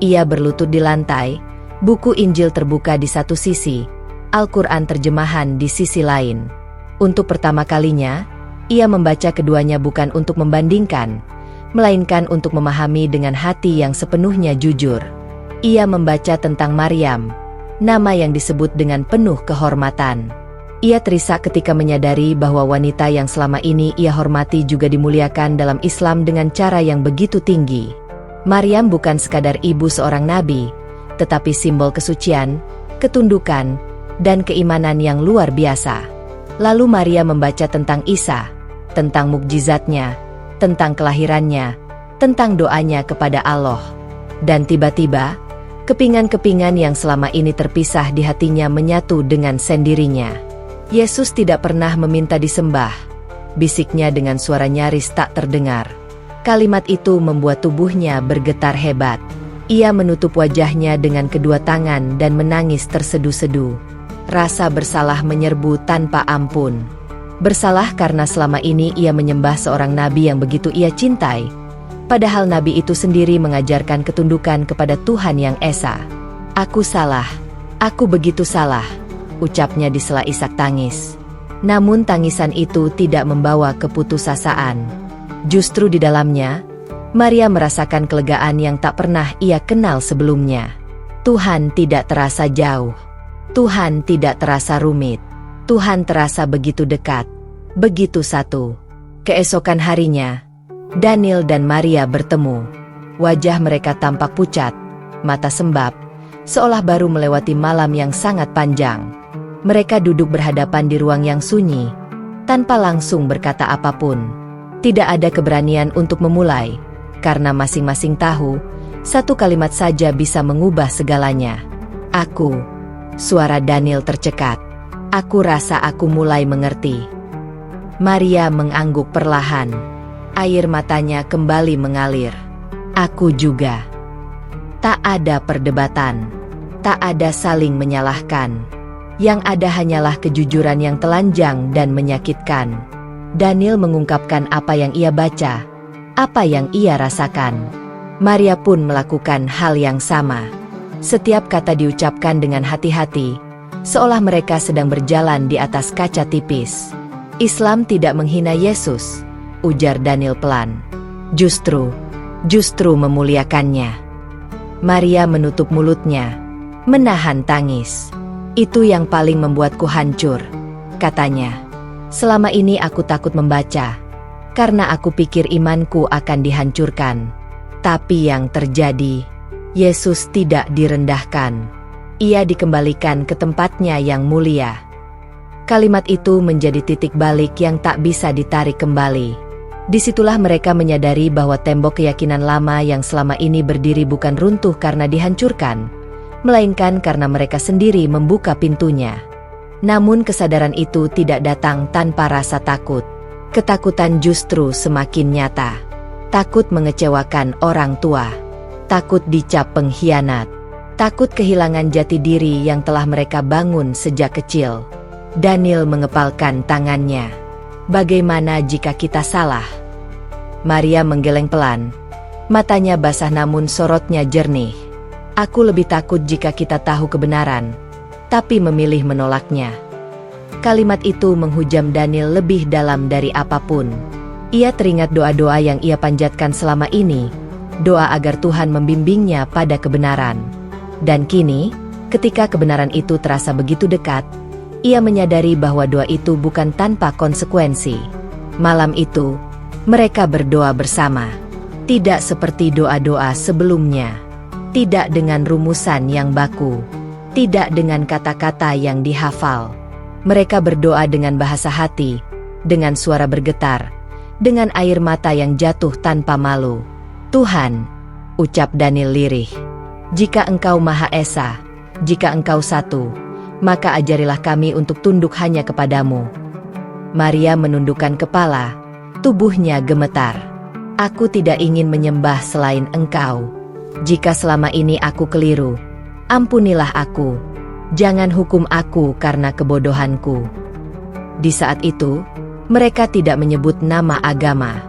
Speaker 1: Ia berlutut di lantai, buku Injil terbuka di satu sisi, Al-Quran terjemahan di sisi lain. Untuk pertama kalinya, ia membaca keduanya bukan untuk membandingkan, melainkan untuk memahami dengan hati yang sepenuhnya jujur. Ia membaca tentang Maryam, nama yang disebut dengan penuh kehormatan. Ia terisak ketika menyadari bahwa wanita yang selama ini ia hormati juga dimuliakan dalam Islam dengan cara yang begitu tinggi. Maryam bukan sekadar ibu seorang nabi, tetapi simbol kesucian, ketundukan, dan keimanan yang luar biasa. Lalu Maria membaca tentang Isa, tentang mukjizatnya, tentang kelahirannya, tentang doanya kepada Allah. Dan tiba-tiba, kepingan-kepingan yang selama ini terpisah di hatinya menyatu dengan sendirinya. Yesus tidak pernah meminta disembah, bisiknya dengan suara nyaris tak terdengar. Kalimat itu membuat tubuhnya bergetar hebat. Ia menutup wajahnya dengan kedua tangan dan menangis tersedu-sedu. Rasa bersalah menyerbu tanpa ampun. Bersalah karena selama ini ia menyembah seorang nabi yang begitu ia cintai. Padahal nabi itu sendiri mengajarkan ketundukan kepada Tuhan yang Esa. "Aku salah, aku begitu salah," ucapnya di sela isak tangis. Namun tangisan itu tidak membawa keputusasaan. Justru di dalamnya, Maria merasakan kelegaan yang tak pernah ia kenal sebelumnya. Tuhan tidak terasa jauh. Tuhan tidak terasa rumit. Tuhan terasa begitu dekat, begitu satu. Keesokan harinya, Daniel dan Maria bertemu. Wajah mereka tampak pucat, mata sembab, seolah baru melewati malam yang sangat panjang. Mereka duduk berhadapan di ruang yang sunyi. tanpa langsung berkata apapun. Tidak ada keberanian untuk memulai, karena masing-masing tahu, satu kalimat saja bisa mengubah segalanya. Aku. Suara Daniel tercekat. Aku rasa aku mulai mengerti. Maria mengangguk perlahan. Air matanya kembali mengalir. Aku juga. Tak ada perdebatan. Tak ada saling menyalahkan. Yang ada hanyalah kejujuran yang telanjang dan menyakitkan. Daniel mengungkapkan apa yang ia baca, apa yang ia rasakan. Maria pun melakukan hal yang sama. Setiap kata diucapkan dengan hati-hati, seolah mereka sedang berjalan di atas kaca tipis. Islam tidak menghina Yesus, ujar Daniel pelan. Justru memuliakannya. Maria menutup mulutnya, menahan tangis. Itu yang paling membuatku hancur, katanya. Selama ini aku takut membaca, karena aku pikir imanku akan dihancurkan. Tapi yang terjadi, Yesus tidak direndahkan. Ia dikembalikan ke tempatnya yang mulia. Kalimat itu menjadi titik balik yang tak bisa ditarik kembali. Disitulah mereka menyadari bahwa tembok keyakinan lama yang selama ini berdiri bukan runtuh karena dihancurkan, melainkan karena mereka sendiri membuka pintunya. Namun kesadaran itu tidak datang tanpa rasa takut. Ketakutan justru semakin nyata. Takut mengecewakan orang tua. Takut dicap pengkhianat. Takut kehilangan jati diri yang telah mereka bangun sejak kecil. Daniel mengepalkan tangannya. Bagaimana jika kita salah? Maria menggeleng pelan. Matanya basah namun sorotnya jernih. Aku lebih takut jika kita tahu kebenaran, tapi memilih menolaknya. Kalimat itu menghujam Daniel lebih dalam dari apapun. Ia teringat doa-doa yang ia panjatkan selama ini, doa agar Tuhan membimbingnya pada kebenaran. Dan kini, ketika kebenaran itu terasa begitu dekat, ia menyadari bahwa doa itu bukan tanpa konsekuensi. Malam itu, mereka berdoa bersama. Tidak seperti doa-doa sebelumnya. Tidak dengan rumusan yang baku. Tidak dengan kata-kata yang dihafal. Mereka berdoa dengan bahasa hati, dengan suara bergetar, dengan air mata yang jatuh tanpa malu. Tuhan, ucap Daniel lirih, jika Engkau Maha Esa, jika Engkau satu, maka ajarilah kami untuk tunduk hanya kepadamu. Maria menundukkan kepala, tubuhnya gemetar. Aku tidak ingin menyembah selain Engkau. Jika selama ini aku keliru, ampunilah aku. Jangan hukum aku karena kebodohanku. Di saat itu, mereka tidak menyebut nama agama.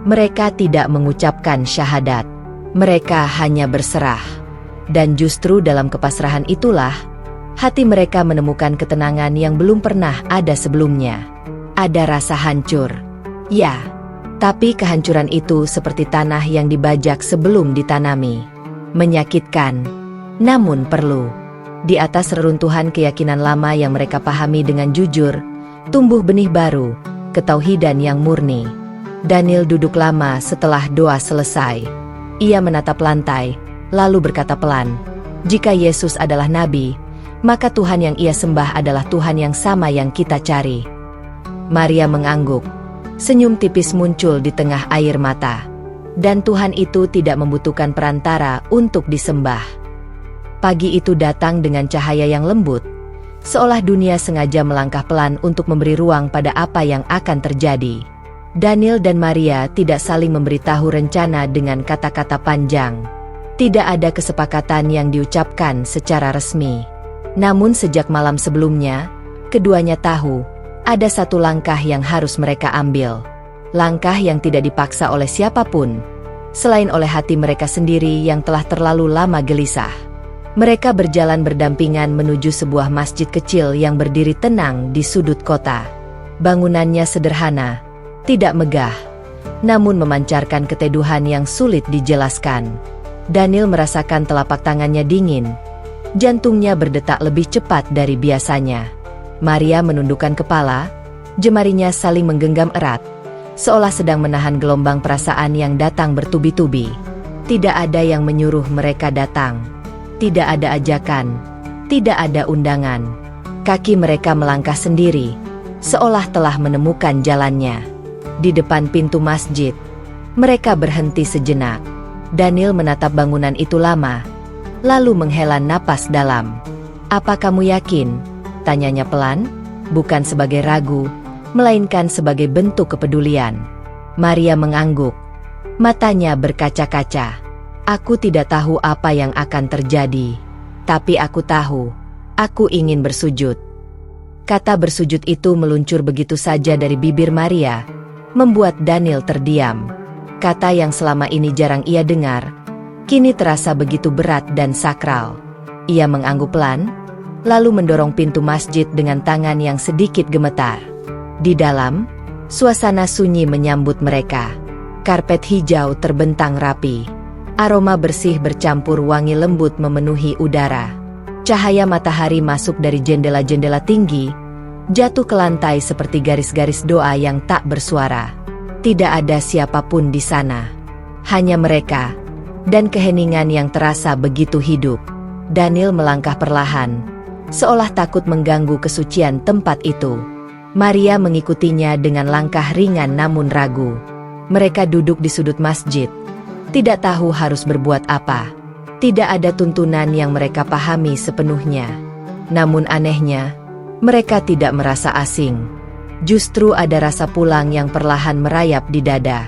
Speaker 1: Mereka tidak mengucapkan syahadat. Mereka hanya berserah. Dan justru dalam kepasrahan itulah, hati mereka menemukan ketenangan yang belum pernah ada sebelumnya. Ada rasa hancur. Ya, tapi kehancuran itu seperti tanah yang dibajak sebelum ditanami. Menyakitkan, namun perlu. Di atas reruntuhan keyakinan lama yang mereka pahami dengan jujur, tumbuh benih baru, ketauhidan yang murni. Daniel duduk lama setelah doa selesai. Ia menatap lantai, lalu berkata pelan, jika Yesus adalah nabi, maka Tuhan yang ia sembah adalah Tuhan yang sama yang kita cari. Maria mengangguk. Senyum tipis muncul di tengah air mata. Dan Tuhan itu tidak membutuhkan perantara untuk disembah. Pagi itu datang dengan cahaya yang lembut, seolah dunia sengaja melangkah pelan untuk memberi ruang pada apa yang akan terjadi. Daniel dan Maria tidak saling memberitahu rencana dengan kata-kata panjang. Tidak ada kesepakatan yang diucapkan secara resmi. Namun sejak malam sebelumnya, keduanya tahu, ada satu langkah yang harus mereka ambil. Langkah yang tidak dipaksa oleh siapapun, selain oleh hati mereka sendiri yang telah terlalu lama gelisah. Mereka berjalan berdampingan menuju sebuah masjid kecil yang berdiri tenang di sudut kota. Bangunannya sederhana, tidak megah, namun memancarkan keteduhan yang sulit dijelaskan. Daniel merasakan telapak tangannya dingin. Jantungnya berdetak lebih cepat dari biasanya. Maria menundukkan kepala, jemarinya saling menggenggam erat, seolah sedang menahan gelombang perasaan yang datang bertubi-tubi. Tidak ada yang menyuruh mereka datang. Tidak ada ajakan, tidak ada undangan. Kaki mereka melangkah sendiri, seolah telah menemukan jalannya. Di depan pintu masjid, mereka berhenti sejenak. Daniel menatap bangunan itu lama, lalu menghela napas dalam. "Apa kamu yakin?" tanyanya pelan, bukan sebagai ragu, melainkan sebagai bentuk kepedulian. Maria mengangguk. Matanya berkaca-kaca. "Aku tidak tahu apa yang akan terjadi. Tapi aku tahu, aku ingin bersujud." Kata bersujud itu meluncur begitu saja dari bibir Maria, membuat Daniel terdiam. Kata yang selama ini jarang ia dengar, kini terasa begitu berat dan sakral. Ia mengangguk pelan, lalu mendorong pintu masjid dengan tangan yang sedikit gemetar. Di dalam, suasana sunyi menyambut mereka. Karpet hijau terbentang rapi. Aroma bersih bercampur wangi lembut memenuhi udara. Cahaya matahari masuk dari jendela-jendela tinggi, jatuh ke lantai seperti garis-garis doa yang tak bersuara. Tidak ada siapapun di sana. Hanya mereka, dan keheningan yang terasa begitu hidup. Daniel melangkah perlahan, seolah takut mengganggu kesucian tempat itu. Maria mengikutinya dengan langkah ringan namun ragu. Mereka duduk di sudut masjid, tidak tahu harus berbuat apa. Tidak ada tuntunan yang mereka pahami sepenuhnya. Namun anehnya, mereka tidak merasa asing. Justru ada rasa pulang yang perlahan merayap di dada.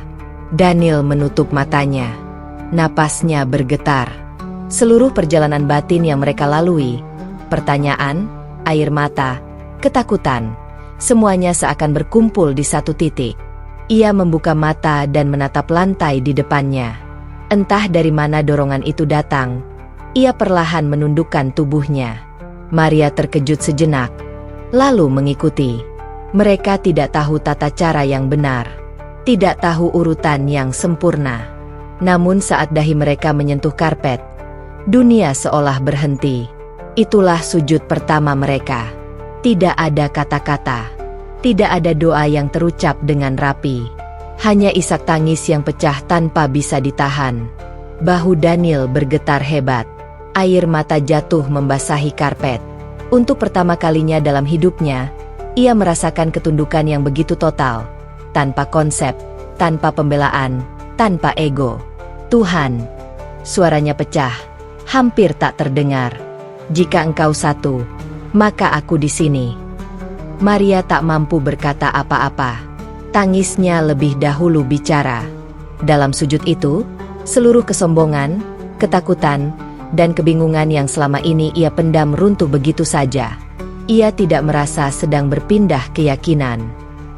Speaker 1: Daniel menutup matanya. Napasnya bergetar. Seluruh perjalanan batin yang mereka lalui, pertanyaan, air mata, ketakutan, semuanya seakan berkumpul di satu titik. Ia membuka mata dan menatap lantai di depannya. Entah dari mana dorongan itu datang, ia perlahan menundukkan tubuhnya. Maria terkejut sejenak, lalu mengikuti. Mereka tidak tahu tata cara yang benar, tidak tahu urutan yang sempurna. Namun saat dahi mereka menyentuh karpet, dunia seolah berhenti. Itulah sujud pertama mereka. Tidak ada kata-kata, tidak ada doa yang terucap dengan rapi. Hanya isak tangis yang pecah tanpa bisa ditahan. Bahu Daniel bergetar hebat. Air mata jatuh membasahi karpet. Untuk pertama kalinya dalam hidupnya, ia merasakan ketundukan yang begitu total. Tanpa konsep, tanpa pembelaan, tanpa ego. "Tuhan," suaranya pecah, hampir tak terdengar. "Jika Engkau satu, maka aku di sini." Maria tak mampu berkata apa-apa. Tangisnya lebih dahulu bicara. Dalam sujud itu, seluruh kesombongan, ketakutan, dan kebingungan yang selama ini ia pendam runtuh begitu saja. Ia tidak merasa sedang berpindah keyakinan.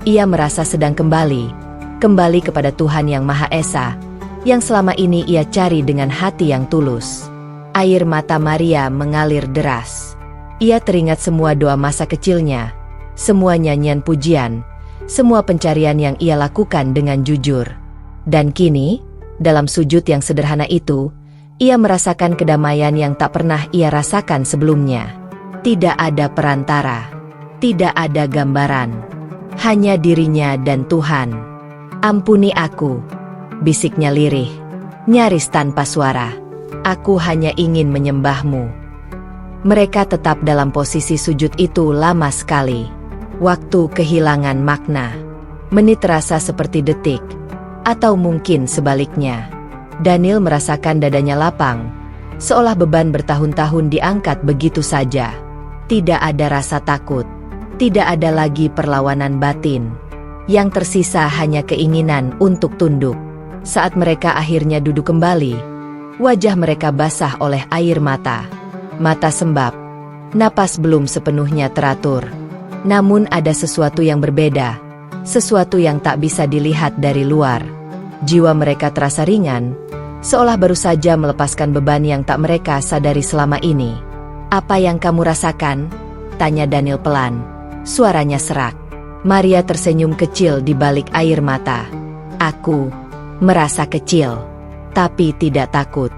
Speaker 1: Ia merasa sedang kembali kepada Tuhan yang Maha Esa, yang selama ini ia cari dengan hati yang tulus. Air mata Maria mengalir deras. Ia teringat semua doa masa kecilnya, semua nyanyian pujian, semua pencarian yang ia lakukan dengan jujur. Dan kini, dalam sujud yang sederhana itu, ia merasakan kedamaian yang tak pernah ia rasakan sebelumnya. Tidak ada perantara, tidak ada gambaran, hanya dirinya dan Tuhan. "Ampuni aku," bisiknya lirih, nyaris tanpa suara. "Aku hanya ingin menyembah-Mu." Mereka tetap dalam posisi sujud itu lama sekali. Waktu kehilangan makna. Menit terasa seperti detik, atau mungkin sebaliknya. Daniel merasakan dadanya lapang, seolah beban bertahun-tahun diangkat begitu saja. Tidak ada rasa takut, tidak ada lagi perlawanan batin. Yang tersisa hanya keinginan untuk tunduk. Saat mereka akhirnya duduk kembali, wajah mereka basah oleh air mata. Mata sembab, napas belum sepenuhnya teratur. Namun ada sesuatu yang berbeda, sesuatu yang tak bisa dilihat dari luar. Jiwa mereka terasa ringan, seolah baru saja melepaskan beban yang tak mereka sadari selama ini. "Apa yang kamu rasakan?" tanya Daniel pelan. Suaranya serak. Maria tersenyum kecil di balik air mata. "Aku merasa kecil, tapi tidak takut."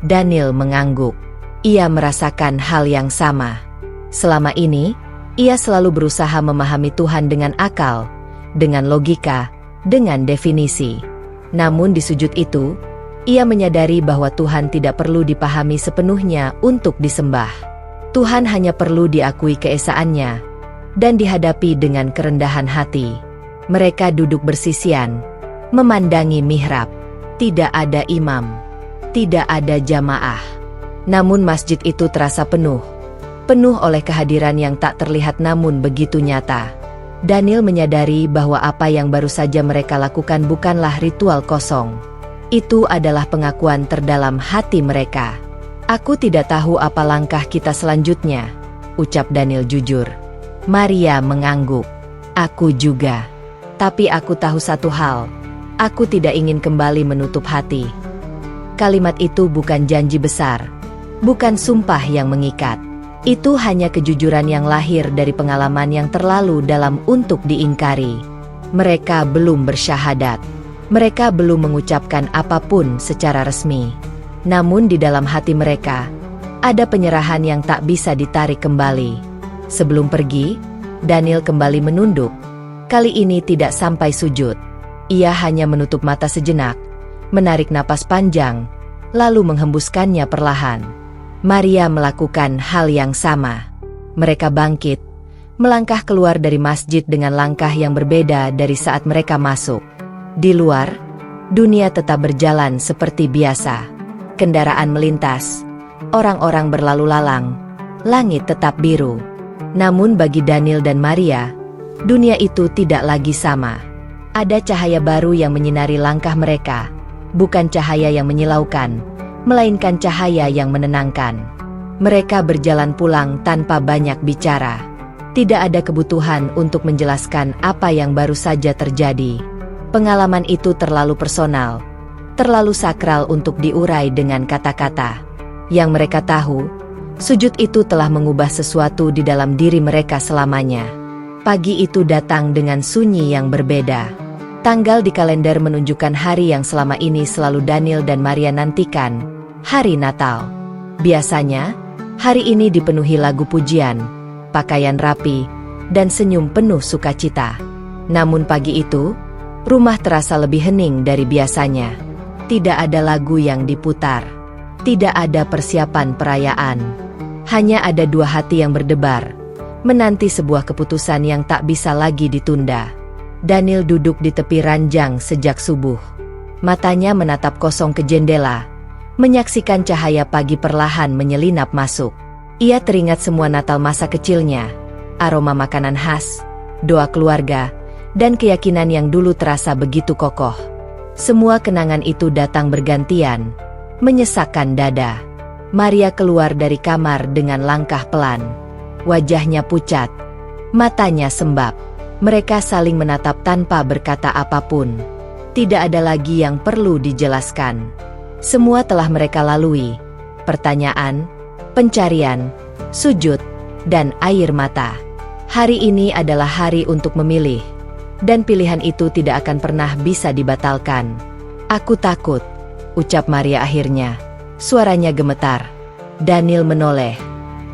Speaker 1: Daniel mengangguk. Ia merasakan hal yang sama. Selama ini, ia selalu berusaha memahami Tuhan dengan akal, dengan logika, dengan definisi. Namun di sujud itu, ia menyadari bahwa Tuhan tidak perlu dipahami sepenuhnya untuk disembah. Tuhan hanya perlu diakui keesaannya, dan dihadapi dengan kerendahan hati. Mereka duduk bersisian, memandangi mihrab. Tidak ada imam, tidak ada jamaah. Namun masjid itu terasa penuh oleh kehadiran yang tak terlihat namun begitu nyata. Daniel menyadari bahwa apa yang baru saja mereka lakukan bukanlah ritual kosong. Itu adalah pengakuan terdalam hati mereka. "Aku tidak tahu apa langkah kita selanjutnya," ucap Daniel jujur. Maria mengangguk. "Aku juga. Tapi aku tahu satu hal, aku tidak ingin kembali menutup hati." Kalimat itu bukan janji besar, bukan sumpah yang mengikat. Itu hanya kejujuran yang lahir dari pengalaman yang terlalu dalam untuk diingkari. Mereka belum bersyahadat. Mereka belum mengucapkan apapun secara resmi. Namun di dalam hati mereka, ada penyerahan yang tak bisa ditarik kembali. Sebelum pergi, Daniel kembali menunduk. Kali ini tidak sampai sujud. Ia hanya menutup mata sejenak, menarik napas panjang, lalu menghembuskannya perlahan. Maria melakukan hal yang sama. Mereka bangkit, melangkah keluar dari masjid dengan langkah yang berbeda dari saat mereka masuk. Di luar, dunia tetap berjalan seperti biasa. Kendaraan melintas, orang-orang berlalu lalang, langit tetap biru. Namun bagi Daniel dan Maria, dunia itu tidak lagi sama. Ada cahaya baru yang menyinari langkah mereka, bukan cahaya yang menyilaukan, melainkan cahaya yang menenangkan. Mereka berjalan pulang tanpa banyak bicara. Tidak ada kebutuhan untuk menjelaskan apa yang baru saja terjadi. Pengalaman itu terlalu personal, terlalu sakral untuk diurai dengan kata-kata. Yang mereka tahu, sujud itu telah mengubah sesuatu di dalam diri mereka selamanya. Pagi itu datang dengan sunyi yang berbeda. Tanggal di kalender menunjukkan hari yang selama ini selalu Daniel dan Maria nantikan, hari Natal. Biasanya, hari ini dipenuhi lagu pujian, pakaian rapi, dan senyum penuh sukacita. Namun pagi itu, rumah terasa lebih hening dari biasanya. Tidak ada lagu yang diputar. Tidak ada persiapan perayaan. Hanya ada dua hati yang berdebar, menanti sebuah keputusan yang tak bisa lagi ditunda. Daniel duduk di tepi ranjang sejak subuh. Matanya menatap kosong ke jendela, menyaksikan cahaya pagi perlahan menyelinap masuk. Ia teringat semua Natal masa kecilnya, aroma makanan khas, doa keluarga, dan keyakinan yang dulu terasa begitu kokoh. Semua kenangan itu datang bergantian, menyesakkan dada. Maria keluar dari kamar dengan langkah pelan. Wajahnya pucat, matanya sembab. Mereka saling menatap tanpa berkata apapun. Tidak ada lagi yang perlu dijelaskan. Semua telah mereka lalui. Pertanyaan, pencarian, sujud, dan air mata. Hari ini adalah hari untuk memilih. Dan pilihan itu tidak akan pernah bisa dibatalkan. "Aku takut," ucap Maria akhirnya. Suaranya gemetar. Daniel menoleh,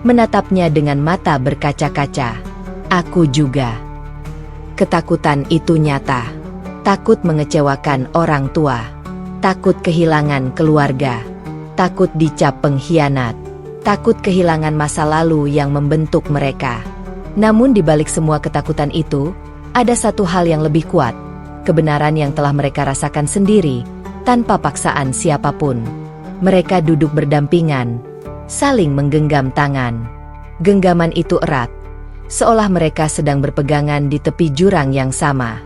Speaker 1: menatapnya dengan mata berkaca-kaca. "Aku juga." Ketakutan itu nyata. Takut mengecewakan orang tua. Takut kehilangan keluarga. Takut dicap pengkhianat. Takut kehilangan masa lalu yang membentuk mereka. Namun di balik semua ketakutan itu, ada satu hal yang lebih kuat. Kebenaran yang telah mereka rasakan sendiri, tanpa paksaan siapapun. Mereka duduk berdampingan, saling menggenggam tangan. Genggaman itu erat, seolah mereka sedang berpegangan di tepi jurang yang sama.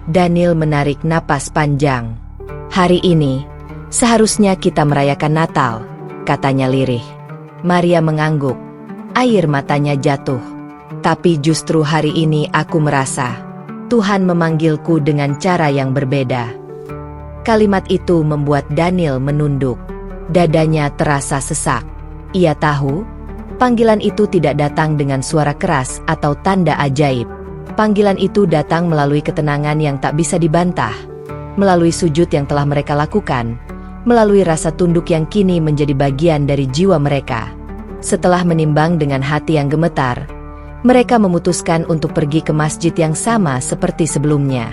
Speaker 1: Daniel menarik napas panjang. "Hari ini, seharusnya kita merayakan Natal," katanya lirih. Maria mengangguk, air matanya jatuh. "Tapi justru hari ini aku merasa Tuhan memanggilku dengan cara yang berbeda." Kalimat itu membuat Daniel menunduk. Dadanya terasa sesak. Ia tahu, panggilan itu tidak datang dengan suara keras atau tanda ajaib. Panggilan itu datang melalui ketenangan yang tak bisa dibantah, melalui sujud yang telah mereka lakukan, melalui rasa tunduk yang kini menjadi bagian dari jiwa mereka. Setelah menimbang dengan hati yang gemetar, mereka memutuskan untuk pergi ke masjid yang sama seperti sebelumnya.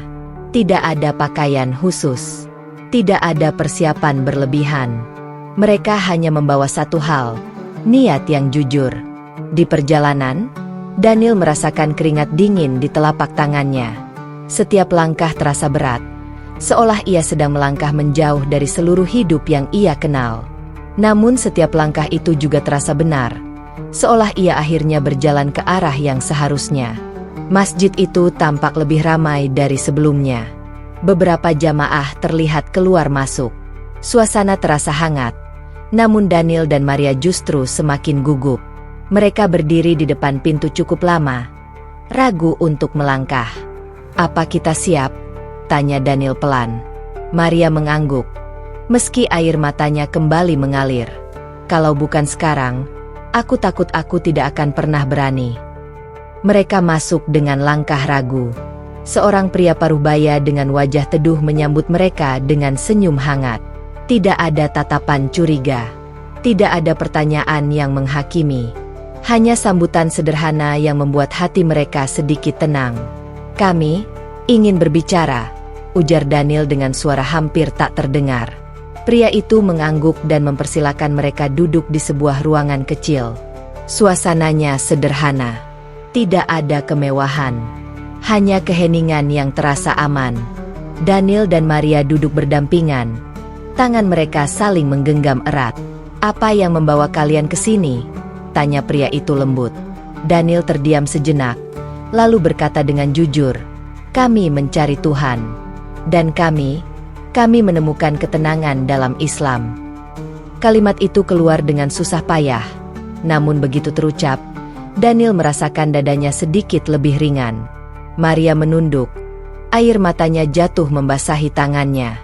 Speaker 1: Tidak ada pakaian khusus, tidak ada persiapan berlebihan. Mereka hanya membawa satu hal, niat yang jujur. Di perjalanan, Daniel merasakan keringat dingin di telapak tangannya. Setiap langkah terasa berat, seolah ia sedang melangkah menjauh dari seluruh hidup yang ia kenal. Namun setiap langkah itu juga terasa benar, seolah ia akhirnya berjalan ke arah yang seharusnya. Masjid itu tampak lebih ramai dari sebelumnya. Beberapa jamaah terlihat keluar masuk. Suasana terasa hangat, namun Daniel dan Maria justru semakin gugup. Mereka berdiri di depan pintu cukup lama, ragu untuk melangkah. "Apa kita siap?" tanya Daniel pelan. Maria mengangguk, meski air matanya kembali mengalir. "Kalau bukan sekarang, aku takut aku tidak akan pernah berani." Mereka masuk dengan langkah ragu. Seorang pria paruh baya dengan wajah teduh menyambut mereka dengan senyum hangat. Tidak ada tatapan curiga, tidak ada pertanyaan yang menghakimi. Hanya sambutan sederhana yang membuat hati mereka sedikit tenang. "Kami ingin berbicara," ujar Daniel dengan suara hampir tak terdengar. Pria itu mengangguk dan mempersilakan mereka duduk di sebuah ruangan kecil. Suasananya sederhana, tidak ada kemewahan, hanya keheningan yang terasa aman. Daniel dan Maria duduk berdampingan, tangan mereka saling menggenggam erat. "Apa yang membawa kalian ke sini?" tanya pria itu lembut. Daniel terdiam sejenak, lalu berkata dengan jujur, "Kami mencari Tuhan. Dan kami menemukan ketenangan dalam Islam." Kalimat itu keluar dengan susah payah, namun begitu terucap, Daniel merasakan dadanya sedikit lebih ringan. Maria menunduk, air matanya jatuh membasahi tangannya.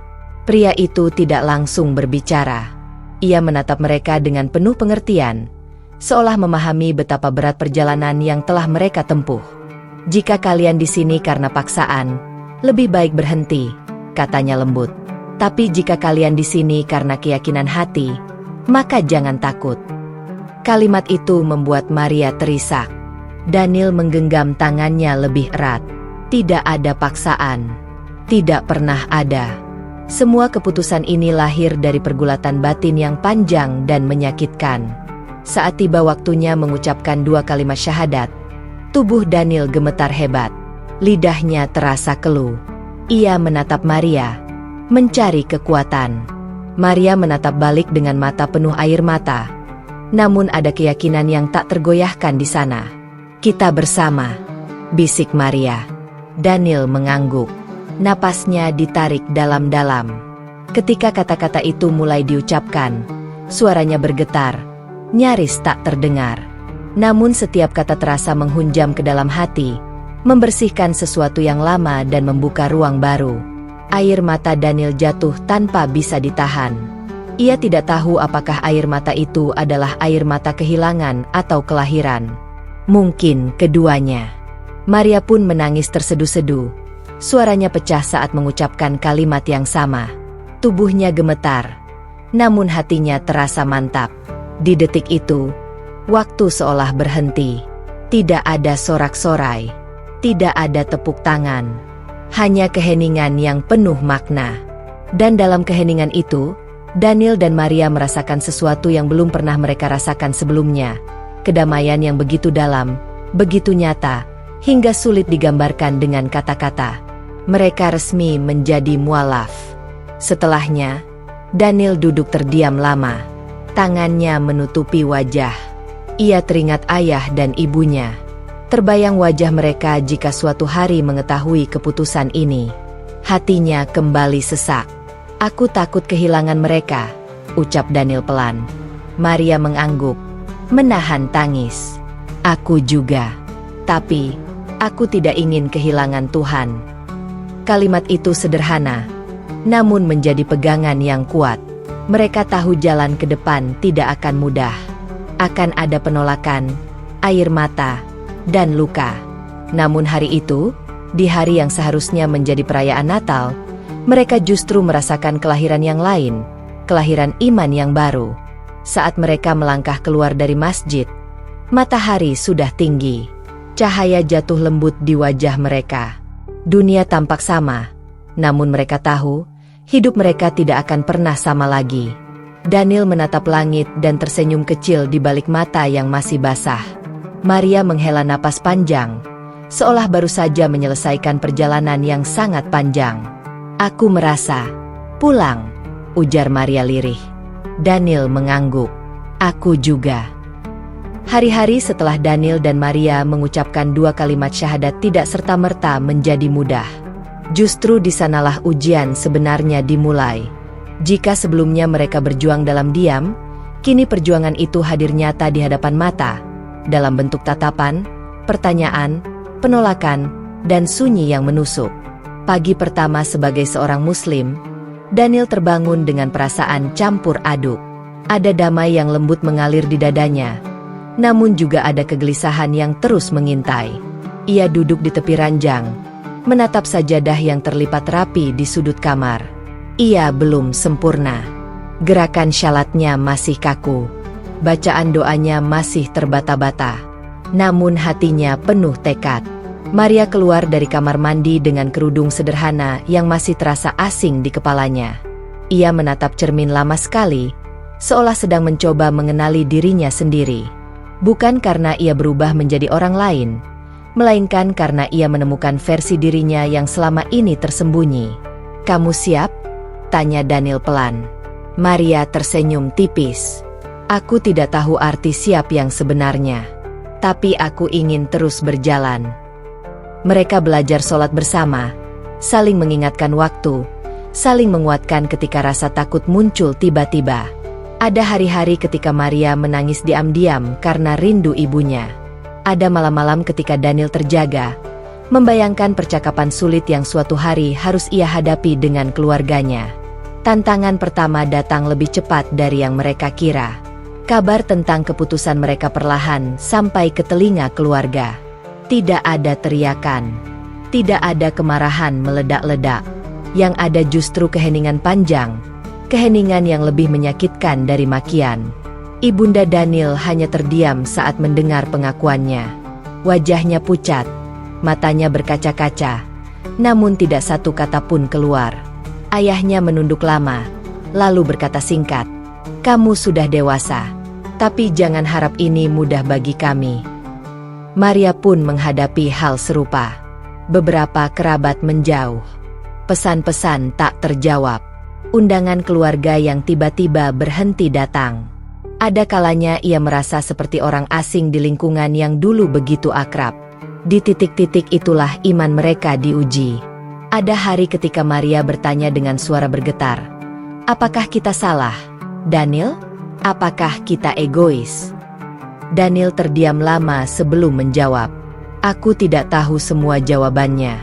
Speaker 1: Pria itu tidak langsung berbicara. Ia menatap mereka dengan penuh pengertian, seolah memahami betapa berat perjalanan yang telah mereka tempuh. "Jika kalian di sini karena paksaan, lebih baik berhenti," katanya lembut. "Tapi jika kalian di sini karena keyakinan hati, maka jangan takut." Kalimat itu membuat Maria terisak. Daniel menggenggam tangannya lebih erat. Tidak ada paksaan. Tidak pernah ada. Semua keputusan ini lahir dari pergulatan batin yang panjang dan menyakitkan. Saat tiba waktunya mengucapkan 2 kalimat syahadat, tubuh Daniel gemetar hebat. Lidahnya terasa keluh. Ia menatap Maria, mencari kekuatan. Maria menatap balik dengan mata penuh air mata. Namun ada keyakinan yang tak tergoyahkan di sana. "Kita bersama," bisik Maria. Daniel mengangguk. Napasnya ditarik dalam-dalam. Ketika kata-kata itu mulai diucapkan, suaranya bergetar, nyaris tak terdengar. Namun setiap kata terasa menghunjam ke dalam hati, membersihkan sesuatu yang lama dan membuka ruang baru. Air mata Daniel jatuh tanpa bisa ditahan. Ia tidak tahu apakah air mata itu adalah air mata kehilangan atau kelahiran. Mungkin keduanya. Maria pun menangis terseduh-seduh. Suaranya pecah saat mengucapkan kalimat yang sama. Tubuhnya gemetar, namun hatinya terasa mantap. Di detik itu, waktu seolah berhenti. Tidak ada sorak-sorai, tidak ada tepuk tangan, hanya keheningan yang penuh makna. Dan dalam keheningan itu, Daniel dan Maria merasakan sesuatu yang belum pernah mereka rasakan sebelumnya. Kedamaian yang begitu dalam, begitu nyata, hingga sulit digambarkan dengan kata-kata. Mereka resmi menjadi mualaf. Setelahnya, Daniel duduk terdiam lama. Tangannya menutupi wajah. Ia teringat ayah dan ibunya. Terbayang wajah mereka jika suatu hari mengetahui keputusan ini. Hatinya kembali sesak. "Aku takut kehilangan mereka," ucap Daniel pelan. Maria mengangguk, menahan tangis. "Aku juga. Tapi, aku tidak ingin kehilangan Tuhan." Kalimat itu sederhana, namun menjadi pegangan yang kuat. Mereka tahu jalan ke depan tidak akan mudah. Akan ada penolakan, air mata, dan luka. Namun hari itu, di hari yang seharusnya menjadi perayaan Natal, mereka justru merasakan kelahiran yang lain, kelahiran iman yang baru. Saat mereka melangkah keluar dari masjid, matahari sudah tinggi. Cahaya jatuh lembut di wajah mereka. Dunia tampak sama, namun mereka tahu, hidup mereka tidak akan pernah sama lagi. Daniel menatap langit dan tersenyum kecil di balik mata yang masih basah. Maria menghela napas panjang, seolah baru saja menyelesaikan perjalanan yang sangat panjang. Aku merasa pulang, ujar Maria lirih. Daniel mengangguk. Aku juga. Hari-hari setelah Daniel dan Maria mengucapkan 2 kalimat syahadat tidak serta-merta menjadi mudah. Justru di sanalah ujian sebenarnya dimulai. Jika sebelumnya mereka berjuang dalam diam, kini perjuangan itu hadir nyata di hadapan mata, dalam bentuk tatapan, pertanyaan, penolakan, dan sunyi yang menusuk. Pagi pertama sebagai seorang Muslim, Daniel terbangun dengan perasaan campur aduk. Ada damai yang lembut mengalir di dadanya, namun juga ada kegelisahan yang terus mengintai. Ia duduk di tepi ranjang, menatap sajadah yang terlipat rapi di sudut kamar. Ia belum sempurna. Gerakan syalatnya masih kaku. Bacaan doanya masih terbata-bata. Namun hatinya penuh tekad. Maria keluar dari kamar mandi dengan kerudung sederhana yang masih terasa asing di kepalanya. Ia menatap cermin lama sekali, seolah sedang mencoba mengenali dirinya sendiri. Bukan karena ia berubah menjadi orang lain, melainkan karena ia menemukan versi dirinya yang selama ini tersembunyi. "Kamu siap?" tanya Daniel pelan. Maria tersenyum tipis. "Aku tidak tahu arti siap yang sebenarnya, tapi aku ingin terus berjalan." Mereka belajar sholat bersama, saling mengingatkan waktu, saling menguatkan ketika rasa takut muncul tiba-tiba. Ada hari-hari ketika Maria menangis diam-diam karena rindu ibunya. Ada malam-malam ketika Daniel terjaga, membayangkan percakapan sulit yang suatu hari harus ia hadapi dengan keluarganya. Tantangan pertama datang lebih cepat dari yang mereka kira. Kabar tentang keputusan mereka perlahan sampai ke telinga keluarga. Tidak ada teriakan, tidak ada kemarahan meledak-ledak. Yang ada justru keheningan panjang, keheningan yang lebih menyakitkan dari makian. Ibunda Daniel hanya terdiam saat mendengar pengakuannya. Wajahnya pucat, matanya berkaca-kaca, namun tidak satu kata pun keluar. Ayahnya menunduk lama, lalu berkata singkat, "Kamu sudah dewasa, tapi jangan harap ini mudah bagi kami." Maria pun menghadapi hal serupa. Beberapa kerabat menjauh. Pesan-pesan tak terjawab. Undangan keluarga yang tiba-tiba berhenti datang. Ada kalanya ia merasa seperti orang asing di lingkungan yang dulu begitu akrab. Di titik-titik itulah iman mereka diuji. Ada hari ketika Maria bertanya dengan suara bergetar, "Apakah kita salah, Daniel? Apakah kita egois?" Daniel terdiam lama sebelum menjawab. "Aku tidak tahu semua jawabannya.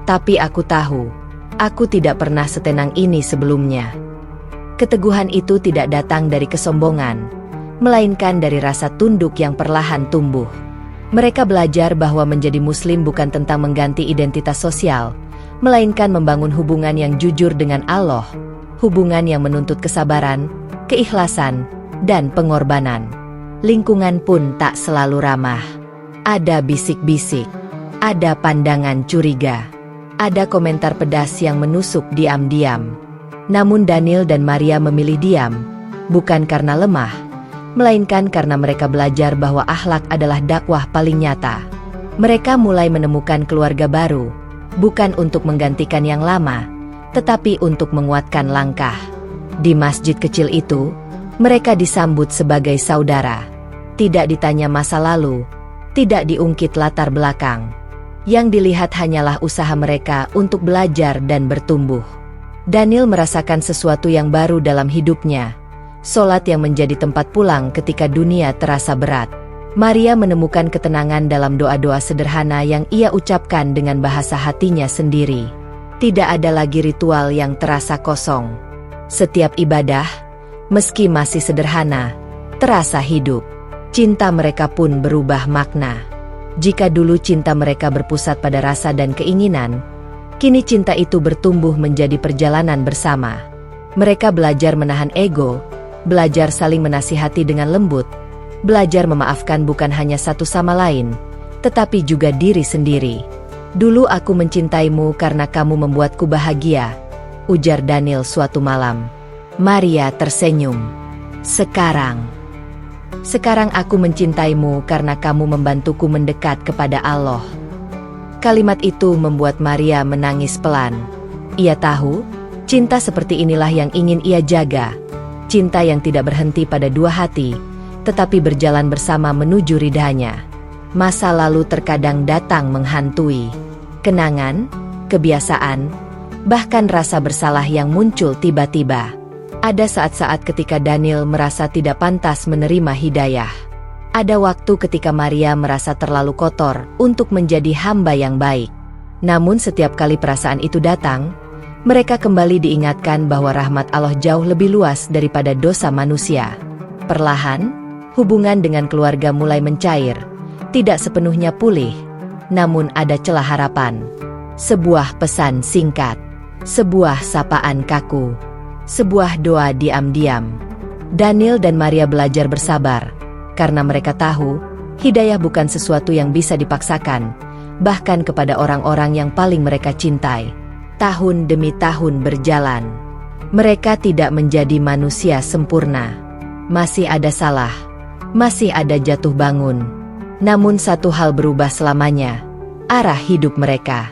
Speaker 1: Tapi aku tahu, aku tidak pernah setenang ini sebelumnya." Keteguhan itu tidak datang dari kesombongan, melainkan dari rasa tunduk yang perlahan tumbuh. Mereka belajar bahwa menjadi Muslim bukan tentang mengganti identitas sosial, melainkan membangun hubungan yang jujur dengan Allah, hubungan yang menuntut kesabaran, keikhlasan, dan pengorbanan. Lingkungan pun tak selalu ramah. Ada bisik-bisik, ada pandangan curiga, ada komentar pedas yang menusuk diam-diam. Namun Daniel dan Maria memilih diam, bukan karena lemah, melainkan karena mereka belajar bahwa akhlak adalah dakwah paling nyata. Mereka mulai menemukan keluarga baru, bukan untuk menggantikan yang lama, tetapi untuk menguatkan langkah. Di masjid kecil itu, mereka disambut sebagai saudara. Tidak ditanya masa lalu, tidak diungkit latar belakang. Yang dilihat hanyalah usaha mereka untuk belajar dan bertumbuh. Daniel merasakan sesuatu yang baru dalam hidupnya, sholat yang menjadi tempat pulang ketika dunia terasa berat. Maria menemukan ketenangan dalam doa-doa sederhana yang ia ucapkan dengan bahasa hatinya sendiri. Tidak ada lagi ritual yang terasa kosong. Setiap ibadah, meski masih sederhana, terasa hidup. Cinta mereka pun berubah makna. Jika dulu cinta mereka berpusat pada rasa dan keinginan, kini cinta itu bertumbuh menjadi perjalanan bersama. Mereka belajar menahan ego, belajar saling menasihati dengan lembut, belajar memaafkan bukan hanya satu sama lain, tetapi juga diri sendiri. "Dulu aku mencintaimu karena kamu membuatku bahagia," ujar Daniel suatu malam. Maria tersenyum. "Sekarang Sekarang aku mencintaimu karena kamu membantuku mendekat kepada Allah." Kalimat itu membuat Maria menangis pelan. Ia tahu, cinta seperti inilah yang ingin ia jaga. Cinta yang tidak berhenti pada dua hati, tetapi berjalan bersama menuju ridhanya. Masa lalu terkadang datang menghantui. Kenangan, kebiasaan, bahkan rasa bersalah yang muncul tiba-tiba. Ada saat-saat ketika Daniel merasa tidak pantas menerima hidayah. Ada waktu ketika Maria merasa terlalu kotor untuk menjadi hamba yang baik. Namun setiap kali perasaan itu datang, mereka kembali diingatkan bahwa rahmat Allah jauh lebih luas daripada dosa manusia. Perlahan, hubungan dengan keluarga mulai mencair, tidak sepenuhnya pulih, namun ada celah harapan. Sebuah pesan singkat, sebuah sapaan kaku, sebuah doa diam-diam. Daniel dan Maria belajar bersabar, karena mereka tahu, hidayah bukan sesuatu yang bisa dipaksakan, bahkan kepada orang-orang yang paling mereka cintai. Tahun demi tahun berjalan. Mereka tidak menjadi manusia sempurna. Masih ada salah, masih ada jatuh bangun. Namun satu hal berubah selamanya, arah hidup mereka.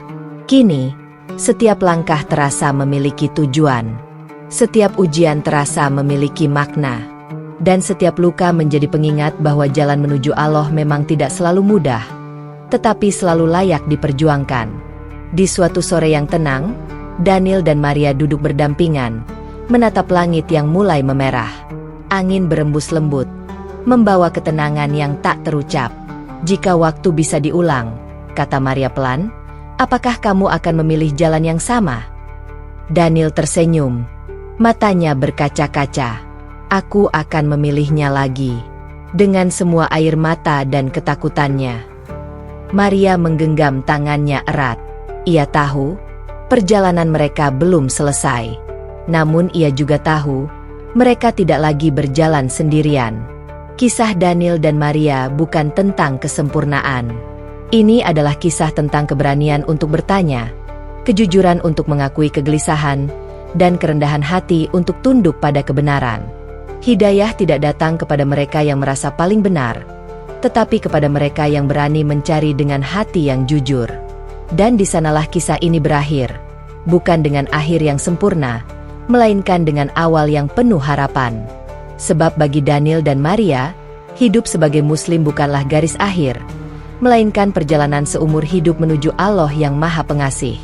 Speaker 1: Kini, setiap langkah terasa memiliki tujuan. Setiap ujian terasa memiliki makna. Dan setiap luka menjadi pengingat bahwa jalan menuju Allah memang tidak selalu mudah, tetapi selalu layak diperjuangkan. Di suatu sore yang tenang, Daniel dan Maria duduk berdampingan, menatap langit yang mulai memerah. Angin berembus lembut, membawa ketenangan yang tak terucap. "Jika waktu bisa diulang," kata Maria pelan, "apakah kamu akan memilih jalan yang sama?" Daniel tersenyum, matanya berkaca-kaca. "Aku akan memilihnya lagi." Dengan semua air mata dan ketakutannya, Maria menggenggam tangannya erat. Ia tahu, perjalanan mereka belum selesai. Namun ia juga tahu, mereka tidak lagi berjalan sendirian. Kisah Daniel dan Maria bukan tentang kesempurnaan. Ini adalah kisah tentang keberanian untuk bertanya, kejujuran untuk mengakui kegelisahan, dan kerendahan hati untuk tunduk pada kebenaran. Hidayah tidak datang kepada mereka yang merasa paling benar, tetapi kepada mereka yang berani mencari dengan hati yang jujur. Dan di sanalah kisah ini berakhir, bukan dengan akhir yang sempurna, melainkan dengan awal yang penuh harapan. Sebab bagi Daniel dan Maria, hidup sebagai Muslim bukanlah garis akhir, melainkan perjalanan seumur hidup menuju Allah yang Maha Pengasih.